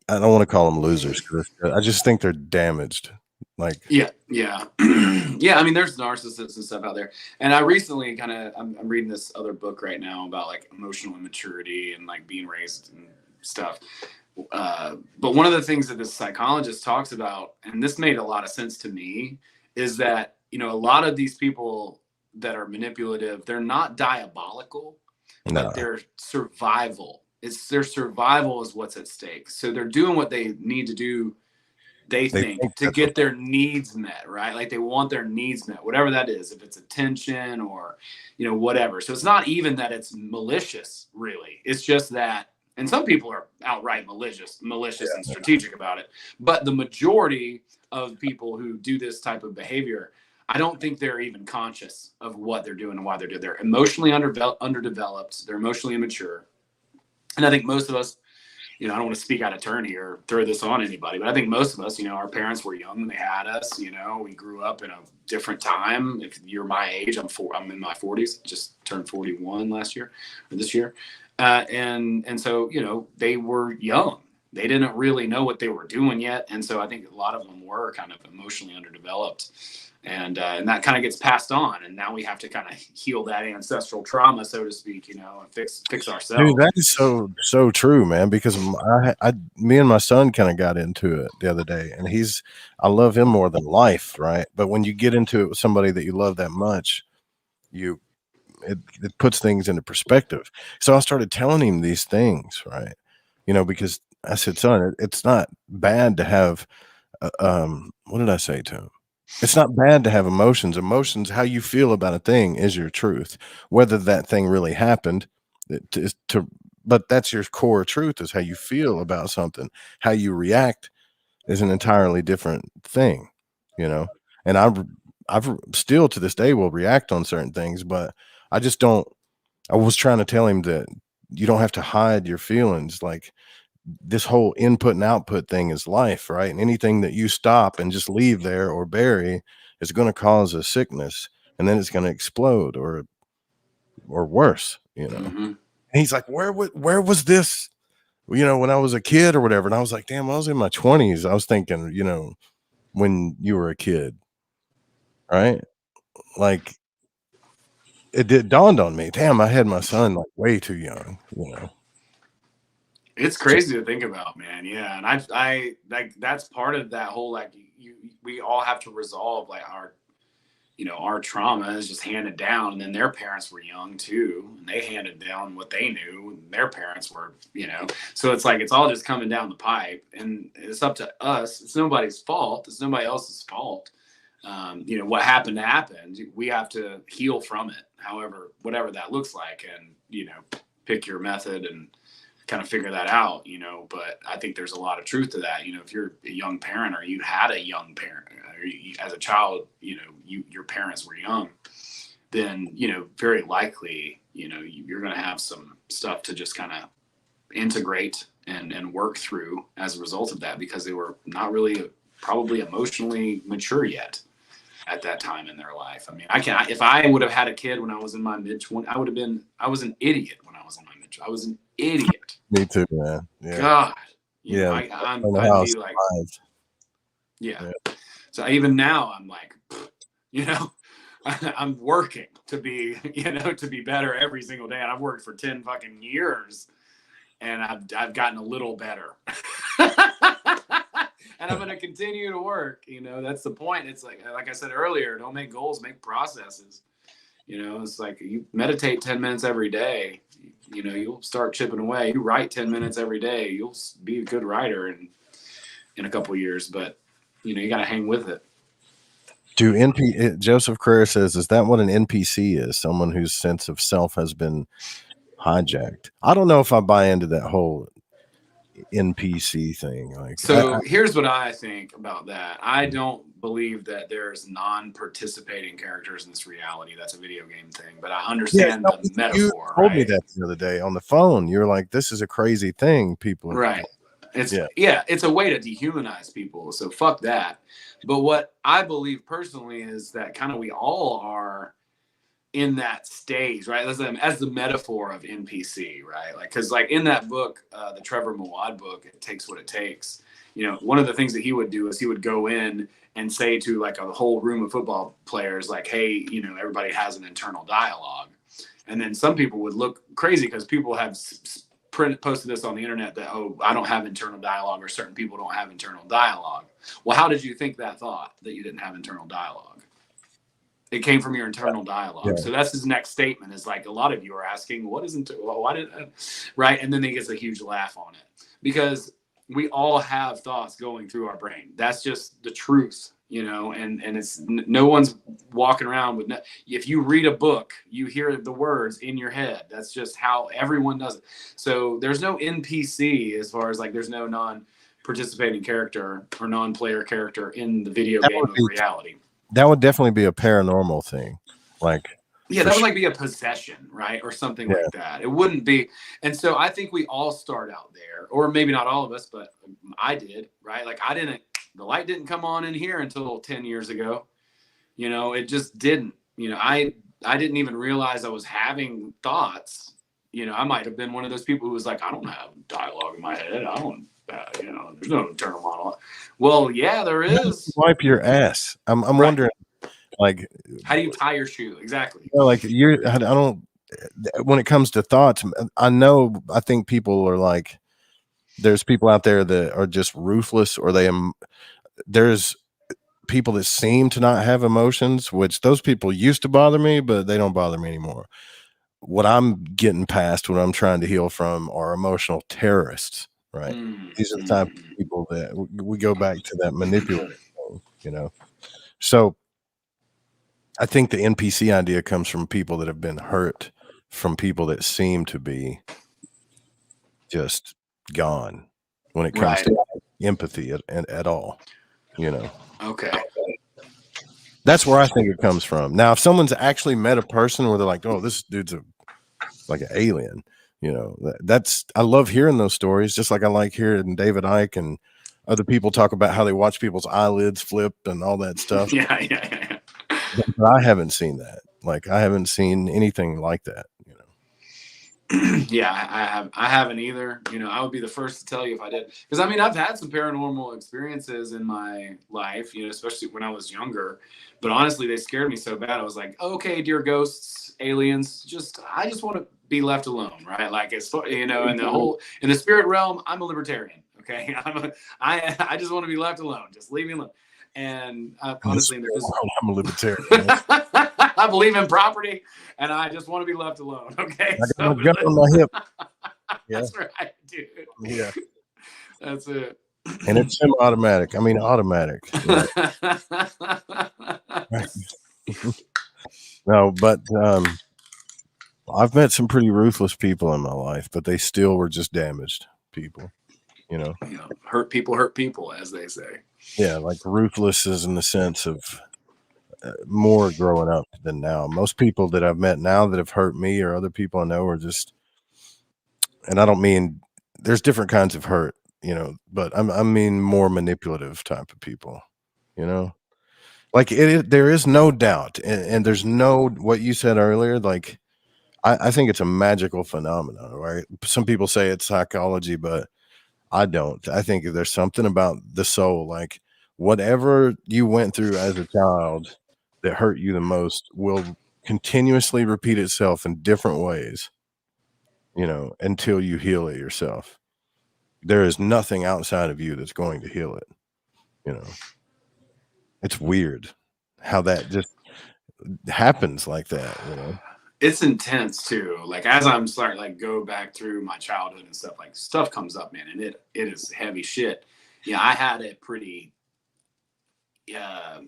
I don't want to call them losers because I just think they're damaged. Like, yeah. Yeah. I mean, there's narcissists and stuff out there. And I recently I'm reading this other book right now about like emotional immaturity and like being raised and stuff. But one of the things that this psychologist talks about, and this made a lot of sense to me, is that, you know, a lot of these people that are manipulative, they're not diabolical, no, but their survival is what's at stake. So they're doing what they need to do, they think, to get their needs met, right? Like they want their needs met, whatever that is, if it's attention or, you know, whatever. So it's not even that it's malicious, really. It's just that, and some people are outright malicious and strategic about it. But the majority of people who do this type of behavior, I don't think they're even conscious of what they're doing and why they're doing it. They're emotionally underdeveloped. They're emotionally immature. And I think most of us, you know, I don't want to speak out of turn here or throw this on anybody, but I think most of us, you know, our parents were young when they had us. You know, we grew up in a different time. If you're my age, I'm in my 40s, just turned 41 last year or this year. And so, you know, they were young. They didn't really know what they were doing yet. And so I think a lot of them were kind of emotionally underdeveloped. And that kind of gets passed on, and now we have to kind of heal that ancestral trauma, so to speak, you know, and fix ourselves. dude, that is so true, man. Because me and my son kind of got into it the other day, and I love him more than life, right? But when you get into it with somebody that you love that much, it puts things into perspective. So I started telling him these things, right? You know, because I said, son, it's not bad to have. What did I say to him? It's not bad to have emotions. Emotions, how you feel about a thing is your truth. Whether that thing really happened, but that's your core truth is how you feel about something. How you react is an entirely different thing, you know. And I've still to this day will react on certain things, but I just don't. I was trying to tell him that you don't have to hide your feelings. Like this whole input and output thing is life, right? And anything that you stop and just leave there or bury is going to cause a sickness, and then it's going to explode or worse, you know. Mm-hmm. And he's like, where was this, you know, when I was a kid or whatever? And I was like, damn, I was in my 20s. I was thinking, you know, when you were a kid, right? Like it dawned on me, damn, I had my son like way too young, you know. It's crazy to think about, man. Yeah, and I like that's part of that whole like we all have to resolve like our, you know, our trauma is just handed down, and then their parents were young too, and they handed down what they knew, and their parents were, you know, so it's like it's all just coming down the pipe, and it's up to us. It's nobody's fault. It's nobody else's fault. You know, what happened. We have to heal from it, however, whatever that looks like, and you know, pick your method and kind of figure that out, you know. But I think there's a lot of truth to that. You know, if you're a young parent or you had a young parent or as a child, you know, your parents were young, then, you know, very likely, you know, you're going to have some stuff to just kind of integrate and work through as a result of that, because they were not really probably emotionally mature yet at that time in their life. I mean, if I would have had a kid when I was in my mid-20s, I was an idiot when I was in my mid-20s. I was an idiot. Me too, man. Yeah. God. Yeah. I'd be like, yeah. So even now I'm like, you know, I'm working to be, you know, to be better every single day. And I've worked for 10 fucking years, and I've gotten a little better. And I'm going to continue to work, you know. That's the point. It's like I said earlier, don't make goals, make processes. You know, it's like you meditate 10 minutes every day, you know, you'll start chipping away. You write 10 minutes every day, you'll be a good writer in a couple of years, but you know, you got to hang with it. Joseph Carrera says, is that what an NPC is? Someone whose sense of self has been hijacked. I don't know if I buy into that whole NPC thing. Like, so here's what I think about that. I don't believe that there's non-participating characters in this reality. That's a video game thing, but I understand the metaphor. You told me that the other day on the phone. You're like, this is a crazy thing. People, right? It's a way to dehumanize people. So fuck that. But what I believe personally is that kind of we all are in that stage, right? As the metaphor of NPC, right? Like, because like in that book, the Trevor Mawad book, It Takes What It Takes. You know, one of the things that he would do is he would go in and say to like a whole room of football players, like, hey, you know, everybody has an internal dialogue. And then some people would look crazy because people have posted this on the internet that, oh, I don't have internal dialogue, or certain people don't have internal dialogue. Well, how did you think that thought that you didn't have internal dialogue? It came from your internal dialogue. So that's his next statement, is like, a lot of you are asking, what isn't, well, why did, right? And then he gets a huge laugh on it, because we all have thoughts going through our brain. That's just the truth, you know, and it's no one's walking around with, if you read a book, you hear the words in your head. That's just how everyone does it. So there's no NPC, as far as like, there's no non-participating character or non-player character in the video game of reality. That would definitely be a paranormal thing. Like, yeah, that would like be a possession, right? Or something like that. It wouldn't be. And so I think we all start out there, or maybe not all of us, but I did, right? Like the light didn't come on in here until 10 years ago. You know, it just didn't. You know, I didn't even realize I was having thoughts. You know, I might have been one of those people who was like, I don't have dialogue in my head. I don't, you know, there's no internal monologue. Well, yeah, there is. Wipe your ass. I'm wondering, like, how do you tie your shoe? Exactly. You know, like I don't, when it comes to thoughts, I think people are like, there's people out there that are just ruthless, or there's people that seem to not have emotions, which those people used to bother me, but they don't bother me anymore. What I'm getting past, what I'm trying to heal from, are emotional terrorists, right? These are the type of people that we go back to that manipulative thing, you know? So I think the NPC idea comes from people that have been hurt, from people that seem to be just gone when it comes to empathy at all, you know? Okay. That's where I think it comes from. Now, if someone's actually met a person where they're like, oh, this dude's like an alien, you know, I love hearing those stories, just like I like hearing David Icke and other people talk about how they watch people's eyelids flip and all that stuff. Yeah. But I haven't seen that. Like, I haven't seen anything like that, you know? Yeah, I haven't either. You know, I would be the first to tell you if I did. Because, I mean, I've had some paranormal experiences in my life, you know, especially when I was younger. But honestly, they scared me so bad. I was like, okay, dear ghosts, aliens, I just want to be left alone, right? Like, it's, you know, in the spirit realm, I'm a libertarian, okay? I just want to be left alone. Just leave me alone. And honestly, I'm a libertarian. I believe in property, and I just want to be left alone. Okay, I got a gun on my hip. That's right, dude. Yeah, that's it. And it's semi-automatic. I mean, automatic. You know? No, but I've met some pretty ruthless people in my life, but they still were just damaged people. You know, hurt people, as they say. Yeah, like ruthless is in the sense of more growing up than now. Most people that I've met now that have hurt me or other people I know are just, and I don't mean, there's different kinds of hurt, you know, but I mean more manipulative type of people, you know, like there is no doubt, and there's no, what you said earlier, like I think it's a magical phenomenon, right? Some people say it's psychology, but I don't. I think there's something about the soul, like whatever you went through as a child that hurt you the most will continuously repeat itself in different ways, you know, until you heal it yourself. There is nothing outside of you that's going to heal it, you know. It's weird how that just happens like that, you know. It's intense too. Like, as I'm starting like go back through my childhood and stuff, like stuff comes up, man, and it is heavy shit. Yeah, I had it pretty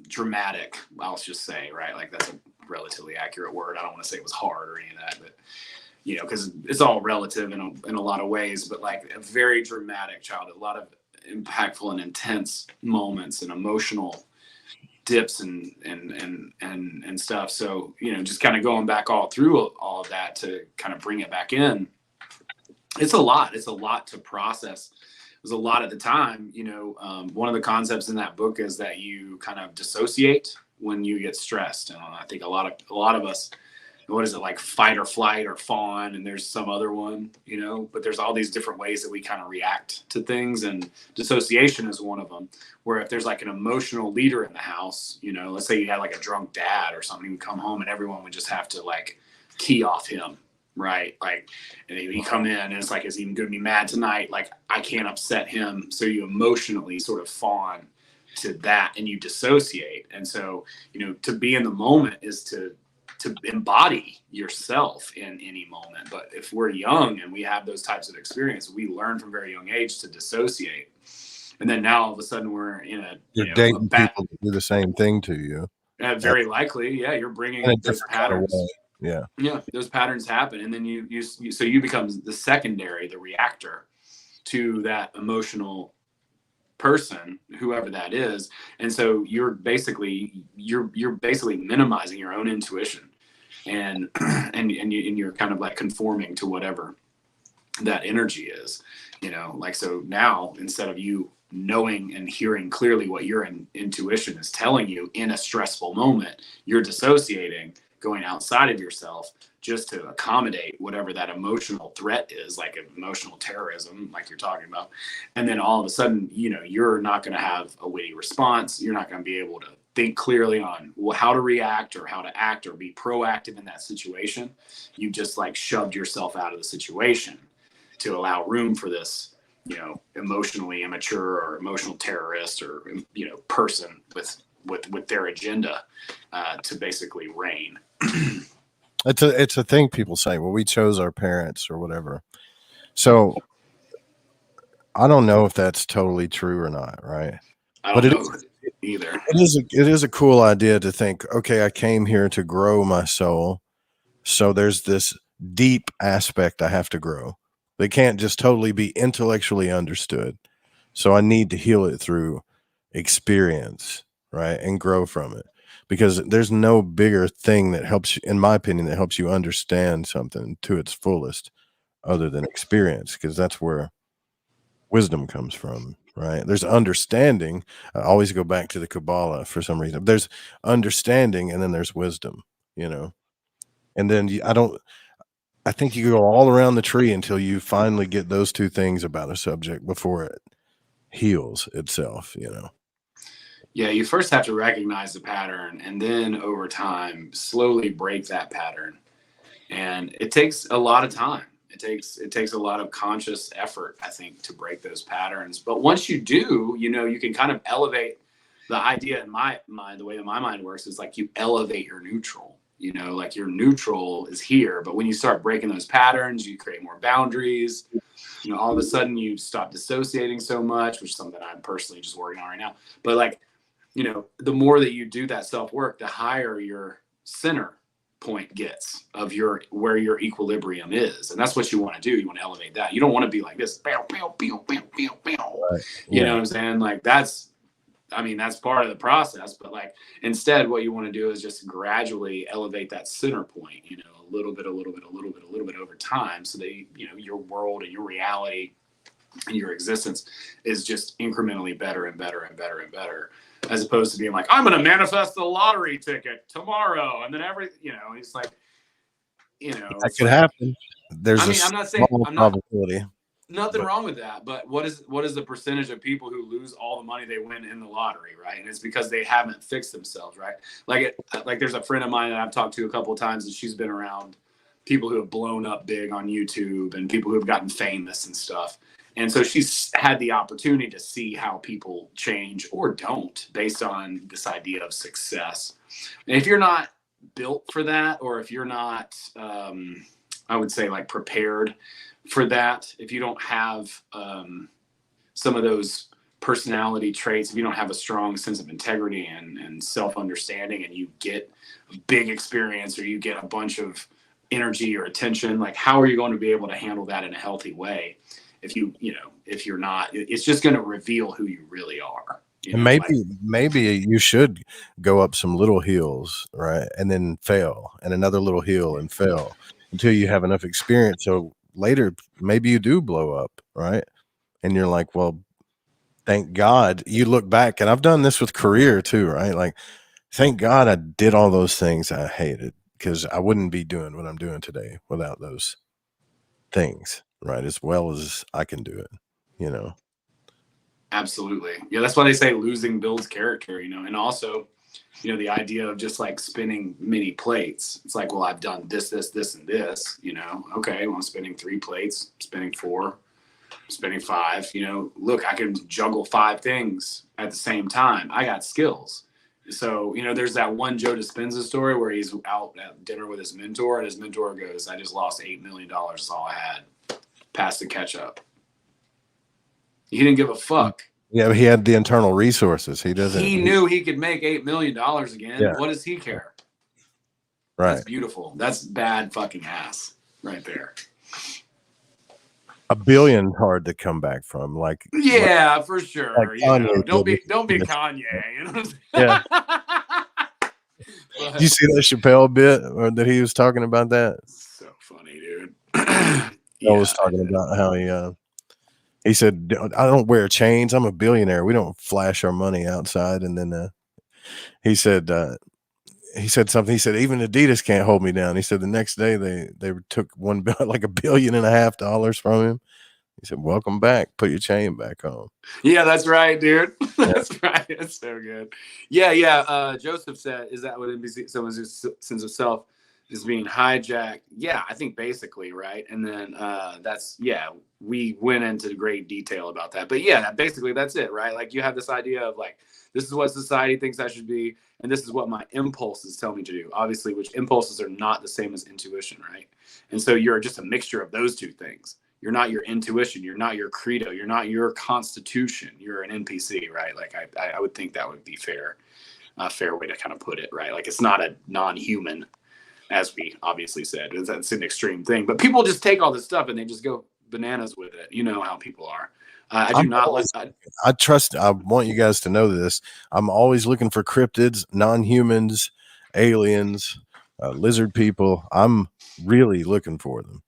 dramatic, I'll just say, right? Like, that's a relatively accurate word. I don't want to say it was hard or any of that, but you know, because it's all relative in a lot of ways, but like a very dramatic childhood, a lot of impactful and intense moments and emotional dips and stuff. So, you know, just kind of going back all through all of that to kind of bring it back in. It's a lot to process. was a lot at the time. One of the concepts in that book is that you kind of dissociate when you get stressed, and I think a lot of us, what is it, like fight or flight or fawn, and there's some other one, but there's all these different ways that we kind of react to things, and dissociation is one of them, where if there's like an emotional leader in the house, let's say you had like a drunk dad or something, you come home and everyone would just have to like key off him, right? Like, and you come in and it's like, is he going to be mad tonight? Like, I can't upset him. So you emotionally sort of fawn to that and you dissociate. And so, to be in the moment is to embody yourself in any moment. But if we're young and we have those types of experience, we learn from very young age to dissociate. And then now all of a sudden we're in you're dating people that do the same thing to you. Very likely. Yeah. You're bringing those patterns. Yeah. Those patterns happen. And then so you become the secondary, the reactor to that emotional person, whoever that is. And so you're basically minimizing your own intuition, and you're kind of like conforming to whatever that energy is, like, so now instead of you knowing and hearing clearly what your intuition is telling you in a stressful moment, you're dissociating, going outside of yourself just to accommodate whatever that emotional threat is, like emotional terrorism, like you're talking about. And then all of a sudden, you're not going to have a witty response. You're not going to be able to think clearly on how to react or how to act or be proactive in that situation. You just like shoved yourself out of the situation to allow room for this, emotionally immature or emotional terrorist or, person with their agenda to basically reign. It's a thing people say, well, we chose our parents or whatever. So I don't know if that's totally true or not, right? I don't know either. It is a cool idea to think, okay, I came here to grow my soul. So there's this deep aspect I have to grow. They can't just totally be intellectually understood. So I need to heal it through experience, right? And grow from it. Because there's no bigger thing that helps you, in my opinion, that helps you understand something to its fullest other than experience, because that's where wisdom comes from, right? There's understanding. I always go back to the Kabbalah for some reason. There's understanding and then there's wisdom, and then I think you go all around the tree until you finally get those two things about a subject before it heals itself, Yeah, you first have to recognize the pattern and then over time slowly break that pattern. And it takes a lot of time. It takes a lot of conscious effort, I think, to break those patterns. But once you do, you can kind of elevate the idea in my mind. The way that my mind works is like you elevate your neutral. Like your neutral is here, but when you start breaking those patterns, you create more boundaries. All of a sudden you stop dissociating so much, which is something I'm personally just working on right now. But like, the more that you do that self-work, the higher your center point gets of where your equilibrium is. And that's what you want to do. You want to elevate that. You don't want to be like this. Bow, bow, bow, bow, bow, bow. Right. You know what I'm saying? Like that's part of the process, but like instead what you want to do is just gradually elevate that center point, a little bit over time, so that your world and your reality and your existence is just incrementally better and better and better and better, as opposed to being like, I'm going to manifest the lottery ticket tomorrow. And then it's like, that could happen. There's I'm not saying probability. Nothing wrong with that, but what is the percentage of people who lose all the money they win in the lottery, right? And it's because they haven't fixed themselves, right? Like there's a friend of mine that I've talked to a couple of times, and she's been around people who have blown up big on YouTube and people who have gotten famous and stuff. And so she's had the opportunity to see how people change or don't based on this idea of success. And if you're not built for that, or if you're not, I would say, like prepared for that, if you don't have some of those personality traits, if you don't have a strong sense of integrity and self-understanding, and you get a big experience or you get a bunch of energy or attention, like how are you going to be able to handle that in a healthy way if you're not? It's just going to reveal who you really are. And maybe you should go up some little hills, right, and then fail, and another little hill and fail until you have enough experience. So later, maybe you do blow up, right? and you're like, well, thank God you look back, and I've done this with career too, right? Like, thank God I did all those things I hated, because I wouldn't be doing what I'm doing today without those things, right? As well as I can do it, you know? Absolutely. Yeah, that's why they say losing builds character, and also, the idea of just like spinning many plates. It's like, well, I've done this, and this, okay, well, I'm spinning 3 plates, spinning 4, spinning 5, look, I can juggle 5 things at the same time. I got skills. So, there's that one Joe Dispenza story where he's out at dinner with his mentor, and his mentor goes, I just lost $8 million. That's all I had. Pass the catch up. He didn't give a fuck. Yeah, he had the internal resources. He knew he could make $8 million again. Yeah. What does he care? Right. That's beautiful. That's bad fucking ass right there. $1 billion hard to come back from. Like, yeah, for sure. Like don't be Kanye. You know what I'm saying? Yeah. Did you see that Chappelle bit or that he was talking about that? So funny, dude. I was talking about how he said, I don't wear chains. I'm a billionaire. We don't flash our money outside. And then he said something. He said, even Adidas can't hold me down. He said the next day they took like $1.5 billion from him. He said, welcome back. Put your chain back on. Yeah, that's right, dude. That's right. That's so good. Yeah. Joseph said, is that what NBC, someone's sense of self is being hijacked? Yeah, I think basically, right? And then we went into great detail about that. But yeah, basically that's it, right? Like you have this idea of like, this is what society thinks I should be, and this is what my impulses tell me to do. Obviously, which impulses are not the same as intuition, right? And so you're just a mixture of those two things. You're not your intuition. You're not your credo. You're not your constitution. You're an NPC, right? Like I would think that would be a fair way to kind of put it, right? Like it's not a non-human, as we obviously said. That's an extreme thing. But people just take all this stuff and they just go bananas with it. You know how people are. I do not like. I want you guys to know this. I'm always looking for cryptids, non-humans, aliens, lizard people. I'm really looking for them.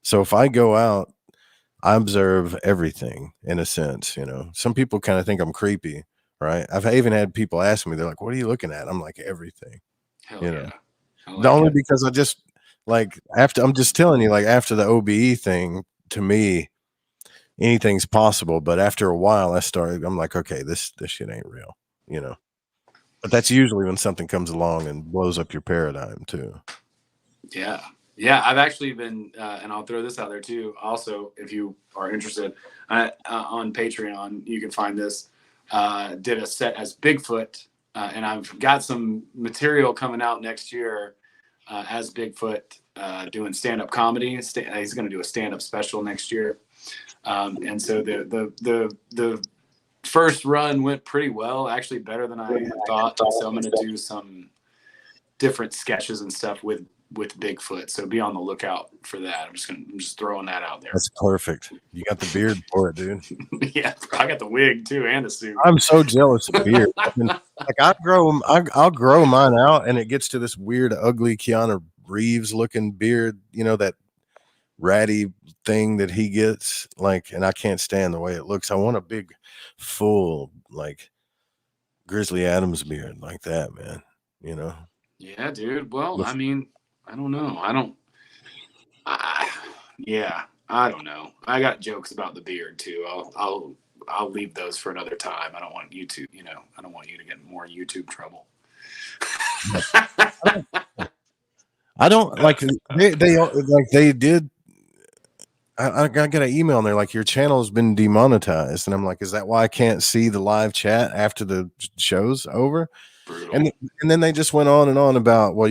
So if I go out, I observe everything in a sense, Some people kind of think I'm creepy, right? I've even had people ask me, they're like, what are you looking at? I'm like, everything. Hell yeah. Like only because I just like I'm just telling you, like after the OBE thing, to me, anything's possible. But after a while I'm like, okay, this shit ain't real, But that's usually when something comes along and blows up your paradigm too. Yeah. Yeah, I've actually been, and I'll throw this out there too. Also, if you are interested, on Patreon, you can find this. Did a set as Bigfoot, and I've got some material coming out next year as Bigfoot, doing stand-up comedy. He's going to do a stand-up special next year, and so the first run went pretty well, actually better than I thought. So I'm going to do some different sketches and stuff with Bigfoot, so be on the lookout for that. I'm just throwing that out there. That's perfect. You got the beard for it, dude. Yeah, I got the wig too and a suit. I'm so jealous of beard. I'll grow mine out, and it gets to this weird, ugly Keanu Reeves looking beard. That ratty thing that he gets, and I can't stand the way it looks. I want a big, full, Grizzly Adams beard like that, man. Yeah, dude. Well, I mean, I don't know. I don't know. I got jokes about the beard too. I'll leave those for another time. I don't want you to, I don't want you to get more YouTube trouble. I don't like they did. I got an email and they're like, your channel has been demonetized, and I'm like, is that why I can't see the live chat after the show's over? Brutal. And then they just went on and on about, well,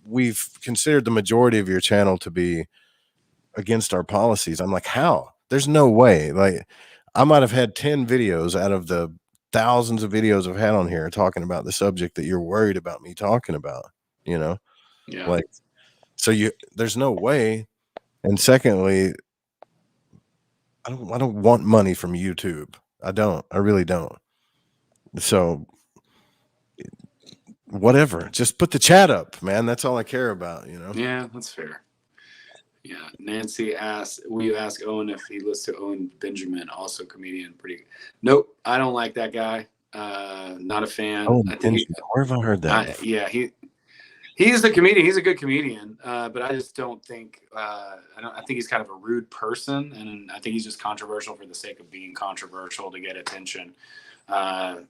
we've considered the majority of your channel to be against our policies. I'm like, how? There's no way. Like, I might have had 10 videos out of the thousands of videos I've had on here talking about the subject that you're worried about me talking about, Yeah. Like, so there's no way. And secondly, I don't want money from YouTube. I really don't. So whatever, just put the chat up, man. That's all I care about, Yeah, that's fair. Yeah. Nancy asked, will you ask Owen if he listens to Owen Benjamin, also comedian? Pretty. Nope. I don't like that guy. Not a fan. Oh, I think where have I heard that before? yeah, he's a comedian. He's a good comedian. But I just don't think, I think he's kind of a rude person. And I think he's just controversial for the sake of being controversial to get attention. You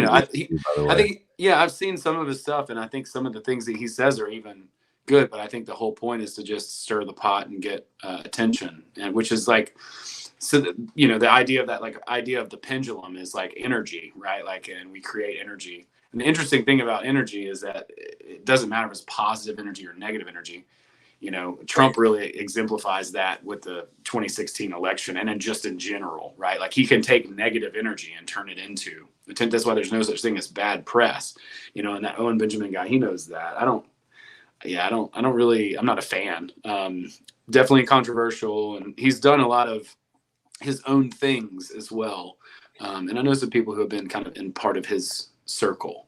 know, I think, yeah, I've seen some of his stuff, and I think some of the things that he says are even good, but I think the whole point is to just stir the pot and get attention, and which is like, so you know, the idea of that, like, idea of the pendulum is like energy, right? Like, and we create energy. And the interesting thing about energy is that it doesn't matter if it's positive energy or negative energy. You know, Trump really exemplifies that with the 2016 election, and then just in general, right? Like, he can take negative energy and turn it into. That's why there's no such thing as bad press, you know. And that Owen Benjamin guy, he knows that. I'm not a fan. Definitely controversial, and he's done a lot of his own things as well. And I know some people who have been kind of in part of his circle.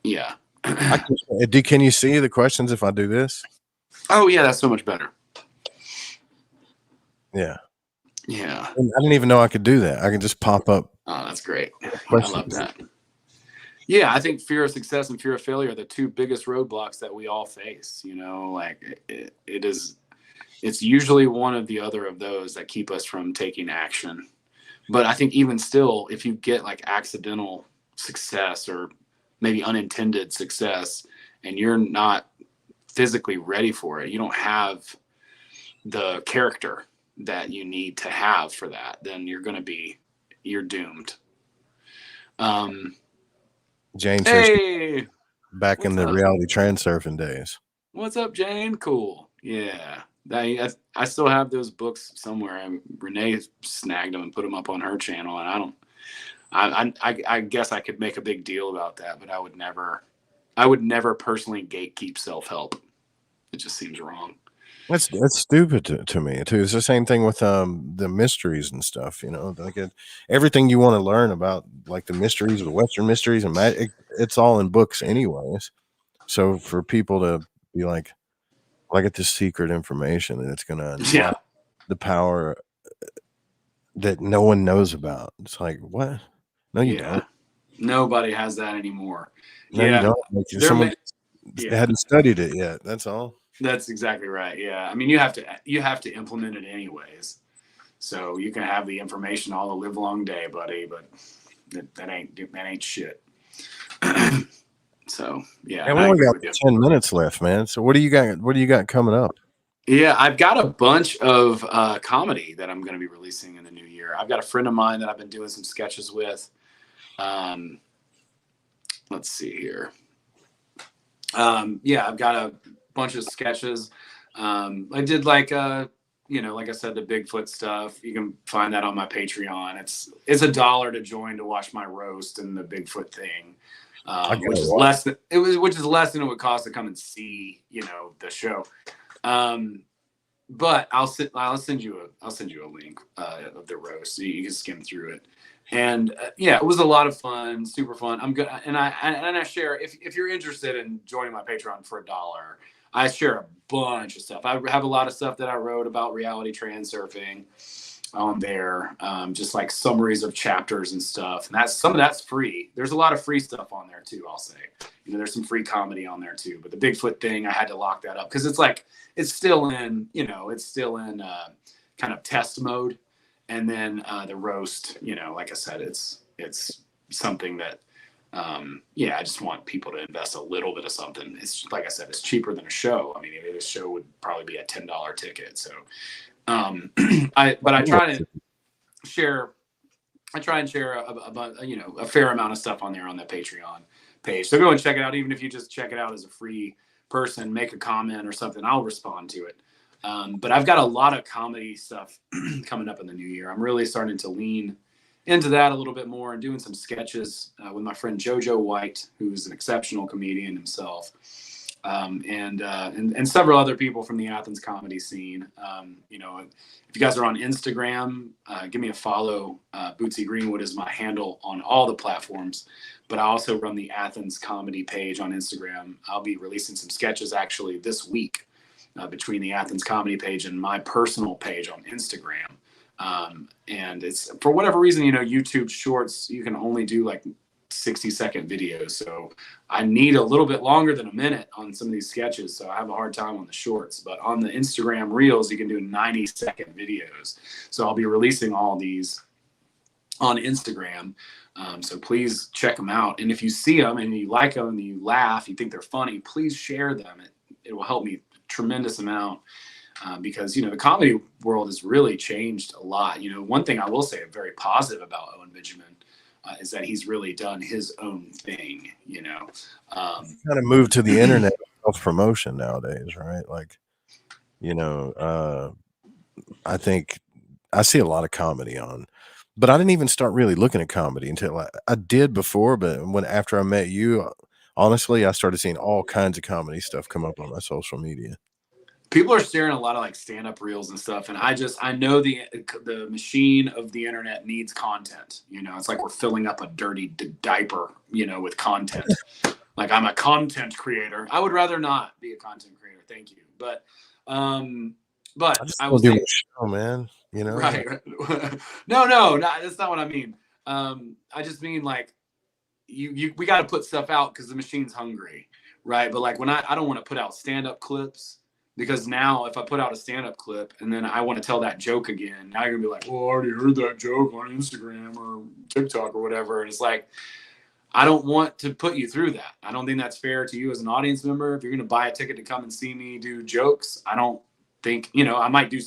Yeah. Can you see the questions if I do this? Oh yeah, that's so much better. Yeah. Yeah. I didn't even know I could do that. I can just pop up. Oh, that's great. Yeah, I love that. Yeah, I think fear of success and fear of failure are the two biggest roadblocks that we all face. You know, like it's usually one of the other of those that keep us from taking action. But I think even still, if you get like accidental success or maybe unintended success, and you're not physically ready for it, you don't have the character that you need to have for that, then you're doomed. Jane hey, back in the reality Transurfing days. What's up, Jane? Cool. Yeah. I still have those books somewhere. Renee snagged them and put them up on her channel, and I guess I could make a big deal about that, but I would never personally gatekeep self-help. It just seems wrong. That's stupid to me too. It's the same thing with the mysteries and stuff. You know, like everything you want to learn about, like the mysteries, the Western mysteries, and it's all in books anyways. So for people to be like, well, I get this secret information and it's going to unlock the power that no one knows about. It's like, what? No, you don't. Nobody has that anymore. No, you don't. Like, someone hadn't studied it yet. That's all. That's exactly right. Yeah. I mean, you have to implement it anyways. So you can have the information all the live long day, buddy, but that ain't shit. So yeah. And we only got 10 minutes left, man. So what do you got coming up? Yeah, I've got a bunch of comedy that I'm going to be releasing in the new year. I've got a friend of mine that I've been doing some sketches with. Let's see here. Yeah, I've got a bunch of sketches. I did like like I said, the Bigfoot stuff. You can find that on my Patreon. It's $1 to join to watch my roast and the Bigfoot thing, which is less than it would cost to come and see, the show. But I'll send you a link of the roast so you can skim through it. And yeah, it was a lot of fun, super fun. I'm good, and I share, if you're interested in joining my Patreon for $1, I share a bunch of stuff. I have a lot of stuff that I wrote about reality transurfing on there, just like summaries of chapters and stuff. And some of that's free. There's a lot of free stuff on there too, I'll say. There's some free comedy on there too. But the Bigfoot thing, I had to lock that up because it's still in kind of test mode. And then the roast, like I said, it's something that, I just want people to invest a little bit of something. It's like I said, it's cheaper than a show. I mean, a show would probably be a $10 ticket. So, I try and share a fair amount of stuff on there on the Patreon page. So go and check it out. Even if you just check it out as a free person, make a comment or something, I'll respond to it. But I've got a lot of comedy stuff coming up in the new year. I'm really starting to lean into that a little bit more and doing some sketches with my friend JoJo White, who's an exceptional comedian himself. and several other people from the Athens comedy scene. If you guys are on Instagram, give me a follow. Bootsy Greenwood is my handle on all the platforms, but I also run the Athens comedy page on Instagram. I'll be releasing some sketches actually this week between the Athens comedy page and my personal page on Instagram. And it's, for whatever reason, YouTube Shorts, you can only do like 60-second videos. So I need a little bit longer than a minute on some of these sketches. So I have a hard time on the shorts, but on the Instagram Reels, you can do 90-second videos. So I'll be releasing all these on Instagram. So please check them out. And if you see them and you like them and you laugh, you think they're funny, please share them. It will help me a tremendous amount. Because, the comedy world has really changed a lot. One thing I will say very positive about Owen Benjamin is that he's really done his own thing, kind of moved to the internet self-promotion nowadays, right? Like, I think I see a lot of comedy on, but I didn't even start really looking at comedy until I did before. But after I met you, honestly, I started seeing all kinds of comedy stuff come up on my social media. People are sharing a lot of like stand-up reels and stuff, and I know the machine of the internet needs content. It's like we're filling up a dirty diaper, with content. Like, I'm a content creator. I would rather not be a content creator, thank you. But I will say, show, man. Right? No, that's not what I mean. I just mean like we got to put stuff out because the machine's hungry, right? But like when I don't want to put out stand-up clips. Because now if I put out a stand-up clip and then I want to tell that joke again, now you're going to be like, well, I already heard that joke on Instagram or TikTok or whatever. And it's like, I don't want to put you through that. I don't think that's fair to you as an audience member. If you're going to buy a ticket to come and see me do jokes, I don't think, I might do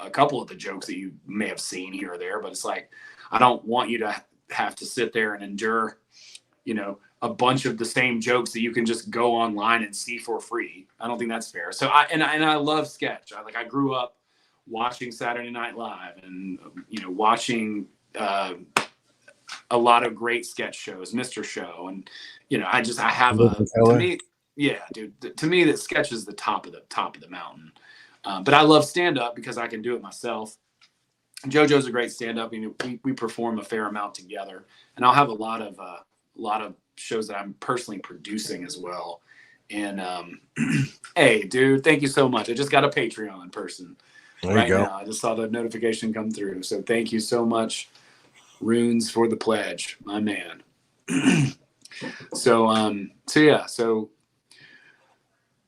a couple of the jokes that you may have seen here or there, but it's like, I don't want you to have to sit there and endure, a bunch of the same jokes that you can just go online and see for free. I don't think that's fair. So I love sketch. I grew up watching Saturday Night Live and watching a lot of great sketch shows, Mr. Show, and I have to me, yeah, dude. To me, that sketch is the top of the mountain. But I love stand up because I can do it myself. JoJo's a great stand up. We perform a fair amount together, and I'll have a lot of shows that I'm personally producing as well. And hey, dude, thank you so much. I just got a Patreon person right now. I just saw the notification come through. So thank you so much, Runes, for the pledge, my man. So yeah. So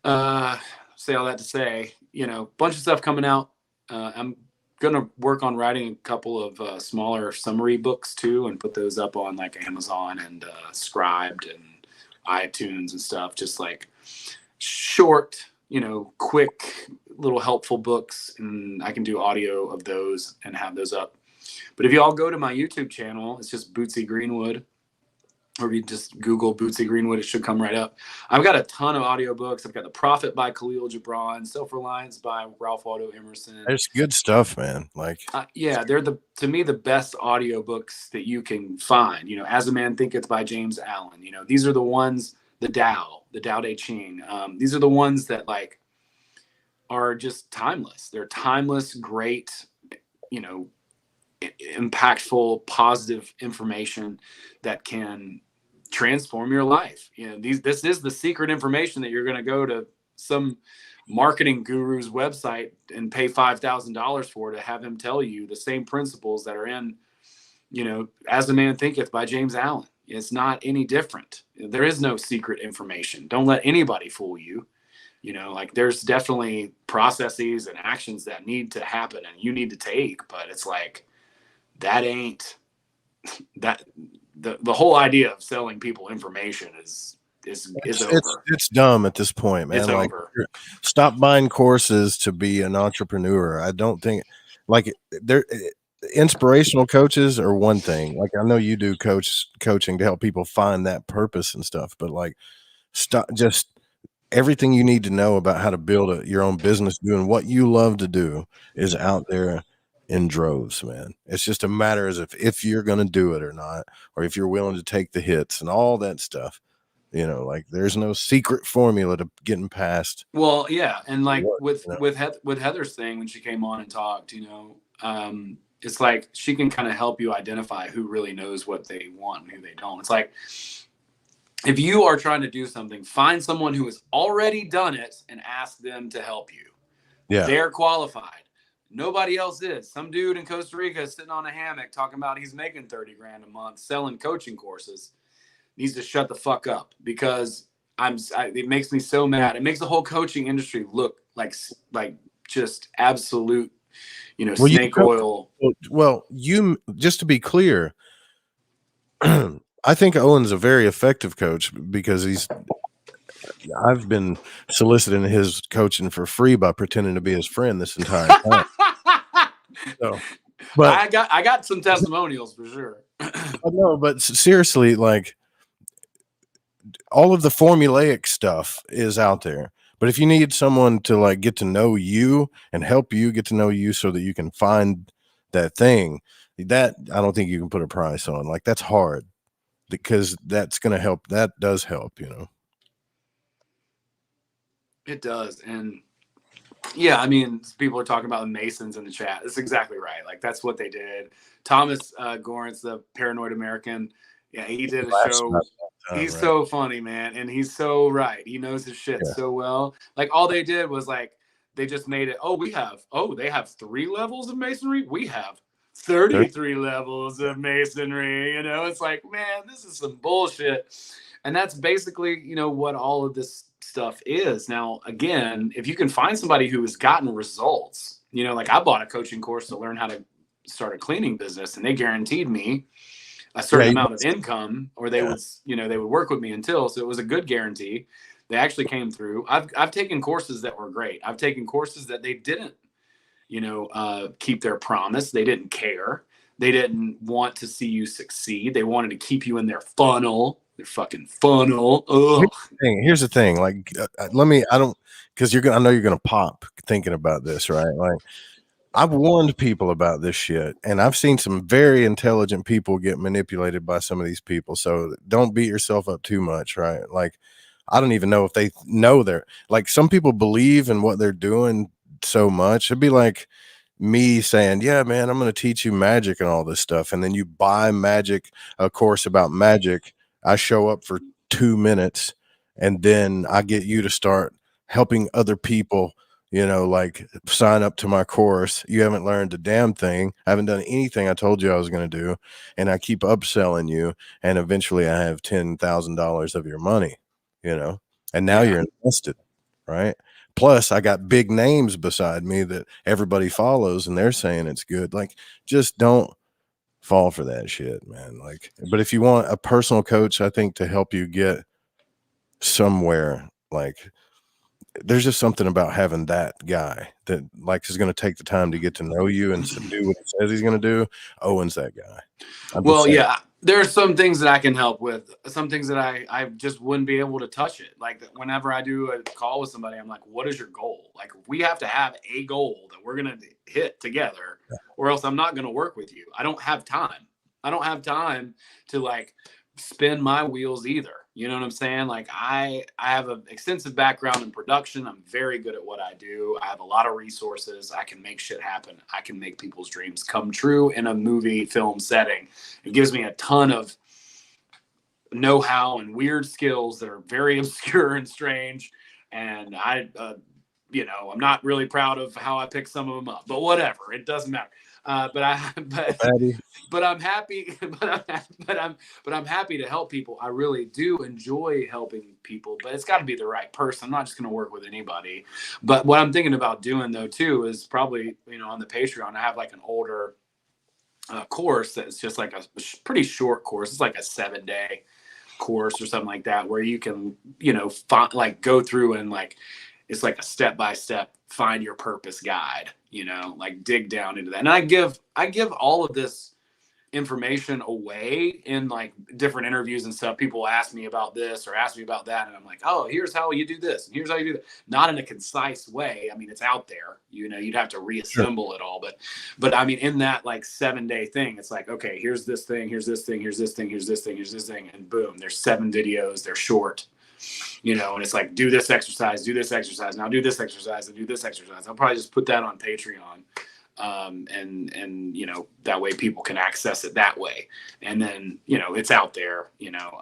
say all that to say, bunch of stuff coming out. I'm gonna work on writing a couple of smaller summary books too, and put those up on like Amazon and Scribed and iTunes and stuff. Just like short, quick, little helpful books, and I can do audio of those and have those up. But if you all go to my YouTube channel, it's just Bootsy Greenwood, or you just Google Bootsy Greenwood, it should come right up. I've got a ton of audiobooks. I've got The Prophet by Khalil Gibran, Self-Reliance by Ralph Waldo Emerson. There's good stuff, man. Like, yeah, they're to me the best audiobooks that you can find. As a Man Thinketh by James Allen. These are the ones, the Tao Te Ching. These are the ones that like are just timeless. They're timeless, great, impactful, positive information that can transform your life. This is the secret information that you're going to go to some marketing guru's website and pay $5,000 for, to have him tell you the same principles that are in, As a Man Thinketh by James Allen. It's not any different. There is no secret information. Don't let anybody fool you. There's definitely processes and actions that need to happen and you need to take, but it's like, that ain't that the whole idea of selling people information is over. It's dumb at this point, man. It's like, over. Stop buying courses to be an entrepreneur. I don't think like inspirational coaches are one thing. Like, I know you do coaching to help people find that purpose and stuff, but like, stop. Just everything you need to know about how to build your own business doing what you love to do is out there in droves, man. It's just a matter as if you're going to do it or not, or if you're willing to take the hits and all that stuff. You know, like there's no secret formula to getting past. Well, yeah, and like What, with you know? with Heather's thing when she came on and talked, it's like she can kind of help you identify who really knows what they want and who they don't. It's like if you are trying to do something, find someone who has already done it and ask them to help you. Yeah. They're qualified. Nobody else is. Some dude in Costa Rica is sitting on a hammock talking about he's making 30 grand a month selling coaching courses. Needs to shut the fuck up, because it makes me so mad. It makes the whole coaching industry look like just absolute, Well, snake oil. Well, you, just to be clear, I think Owen's a very effective coach because I've been soliciting his coaching for free by pretending to be his friend this entire time. So, but I got some testimonials for sure. no, but seriously, like all of the formulaic stuff is out there. But if you need someone to like get to know you and help you get to know you so that you can find that thing, that I don't think you can put a price on. Like that's hard, because that's going to help. That does help, you know. It does. And yeah, I mean, people are talking about the Masons in the chat. That's exactly right. Like that's what they did. Thomas Gorance, the Paranoid American, yeah, he did a show. He's right? So funny, man, and he's so right. He knows his shit so well. Like all they did was like they just made it. They have 3 levels of masonry. We have 33 levels of masonry. You know, it's like, man, this is some bullshit. And that's basically, what all of this stuff is. Now, again, if you can find somebody who has gotten results, like I bought a coaching course to learn how to start a cleaning business, and they guaranteed me a certain amount of income, or they would, they would work with me until, so it was a good guarantee. They actually came through. I've taken courses that were great. I've taken courses that they didn't, keep their promise. They didn't care. They didn't want to see you succeed. They wanted to keep you in their funnel, their fucking funnel. Ugh. Here's the thing. Like, I know you're going to pop thinking about this, right? Like, I've warned people about this shit, and I've seen some very intelligent people get manipulated by some of these people. So don't beat yourself up too much, right? Like, I don't even know if they know they're like, some people believe in what they're doing so much. It'd be like me saying, yeah, man, I'm going to teach you magic and all this stuff. And then you buy a course about magic. I show up for 2 minutes, and then I get you to start helping other people, like sign up to my course. You haven't learned a damn thing. I haven't done anything I told you I was going to do. And I keep upselling you. And eventually I have $10,000 of your money, and now you're invested, right? Plus I got big names beside me that everybody follows, and they're saying it's good. Like, just don't fall for that shit, man. Like, but if you want a personal coach, I think, to help you get somewhere, like, there's just something about having that guy that like is going to take the time to get to know you and to do what he says he's going to do. Owen's that guy. Well, yeah, there's some things that I can help with. Some things that I just wouldn't be able to touch it. Like whenever I do a call with somebody, I'm like, what is your goal? Like we have to have a goal that we're going to hit together, or else I'm not going to work with you. I don't have time. I don't have time to like spin my wheels either. You know what I'm saying? Like I have an extensive background in production. I'm very good at what I do. I have a lot of resources. I can make shit happen. I can make people's dreams come true in a movie film setting. It gives me a ton of know-how and weird skills that are very obscure and strange. And I'm not really proud of how I pick some of them up, but whatever, it doesn't matter. But I'm happy. But I'm happy to help people. I really do enjoy helping people, but it's got to be the right person. I'm not just going to work with anybody. But what I'm thinking about doing though too is probably on the Patreon I have like an older course that's just like a pretty short course. It's like a 7-day course or something like that, where you can go through and like it's like a step-by-step find your purpose guide, like dig down into that. And I give all of this information away in like different interviews and stuff. People ask me about this or ask me about that, and I'm like, oh, here's how you do this, and here's how you do that. Not in a concise way. I mean, it's out there. You know, you'd have to reassemble it all, but I mean, in that like 7-day thing, it's like, okay, here's this thing, here's this thing, here's this thing, here's this thing, here's this thing, and boom, there's 7 videos. They're short. You know, and it's like, do this exercise, now do this exercise, and do this exercise. I'll probably just put that on Patreon. And you know, that way people can access it that way. And then, you know, it's out there, you know,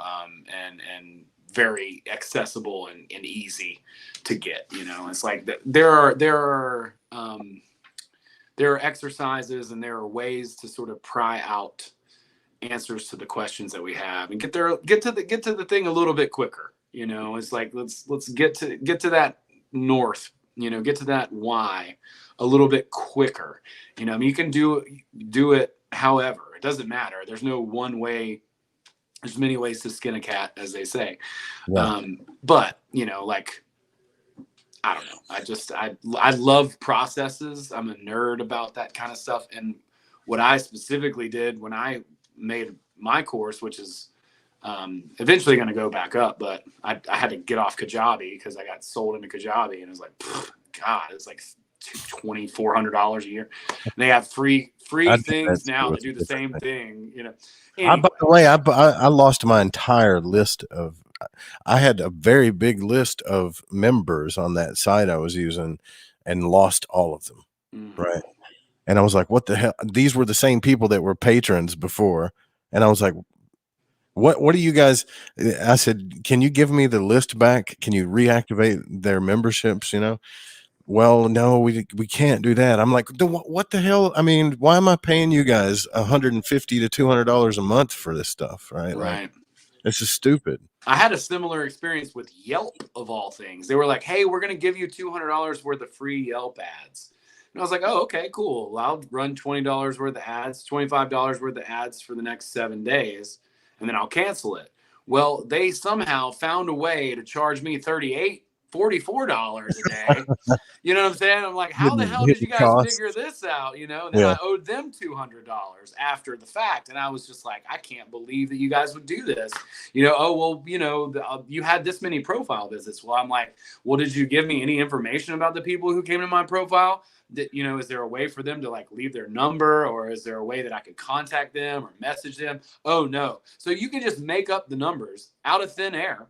and very accessible and easy to get, you know. It's like there are exercises and there are ways to sort of pry out answers to the questions that we have and get to the thing a little bit quicker. You know, it's like, let's get to that north, you know, get to that why a little bit quicker. You know, I mean, you can do it however. It doesn't matter. There's no one way. There's many ways to skin a cat, as they say. Yeah. But, you know, like, I don't know. I love processes. I'm a nerd about that kind of stuff. And what I specifically did when I made my course, which is eventually going to go back up, but I had to get off Kajabi because I got sold into Kajabi, and it was like, God, it's like $2,400 a year. And they have free things now to do the same thing, you know. Anyway. By the way, I lost my entire list of. I had a very big list of members on that site I was using, and lost all of them. Mm-hmm. Right. And I was like, what the hell? These were the same people that were patrons before. And I was like, what do you guys? I said, can you give me the list back? Can you reactivate their memberships? You know? Well, no, we can't do that. I'm like, what the hell? I mean, why am I paying you guys $150 to $200 a month for this stuff? Right. Right. Like, this is stupid. I had a similar experience with Yelp, of all things. They were like, hey, we're going to give you $200 worth of free Yelp ads. And I was like, oh, okay, cool. Well, I'll run $20 worth of ads, $25 worth of ads for the next 7 days, and then I'll cancel it. Well, they somehow found a way to charge me $44 a day. You know what I'm saying? I'm like, how the hell did you guys figure this out? You know, and then I owed them $200 after the fact. And I was just like, I can't believe that you guys would do this. You know, oh, well, you know, you had this many profile visits. Well, I'm like, well, did you give me any information about the people who came to my profile? That, you know, is there a way for them to like leave their number, or is there a way that I could contact them or message them? Oh, no. So you can just make up the numbers out of thin air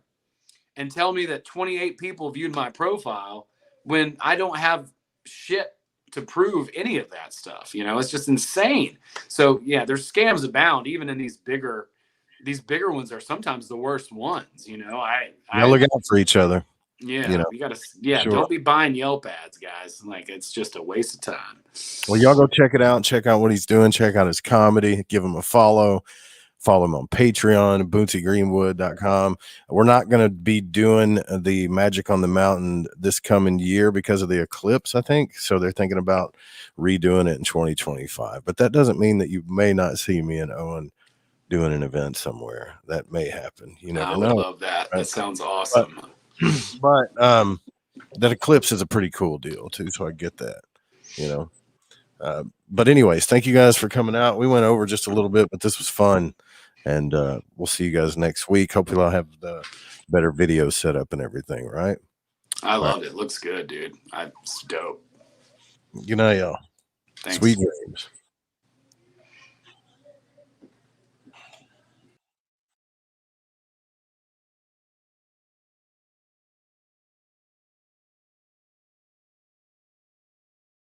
and tell me that 28 people viewed my profile when I don't have shit to prove any of that stuff. You know, it's just insane. So yeah, there's scams abound, even in these bigger ones are sometimes the worst ones. You know, I look out for each other. Yeah, you know, you gotta. Yeah, sure. Don't be buying Yelp ads, guys. Like, it's just a waste of time. Well, y'all go check it out. Check out what he's doing. Check out his comedy. Give him a follow. Follow him on Patreon, boontygreenwood.com. We're not going to be doing the Magic on the Mountain this coming year because of the eclipse, I think. So they're thinking about redoing it in 2025. But that doesn't mean that you may not see me and Owen doing an event somewhere. That may happen. You never know. I love that. Right? That sounds awesome. But that eclipse is a pretty cool deal too. So I get that, you know. But anyways, thank you guys for coming out. We went over just a little bit, but this was fun. And we'll see you guys next week. Hopefully I'll have the better video set up and everything, right? I loved it. Looks good, dude. It's dope. Good night, y'all. Thanks. Sweet dreams.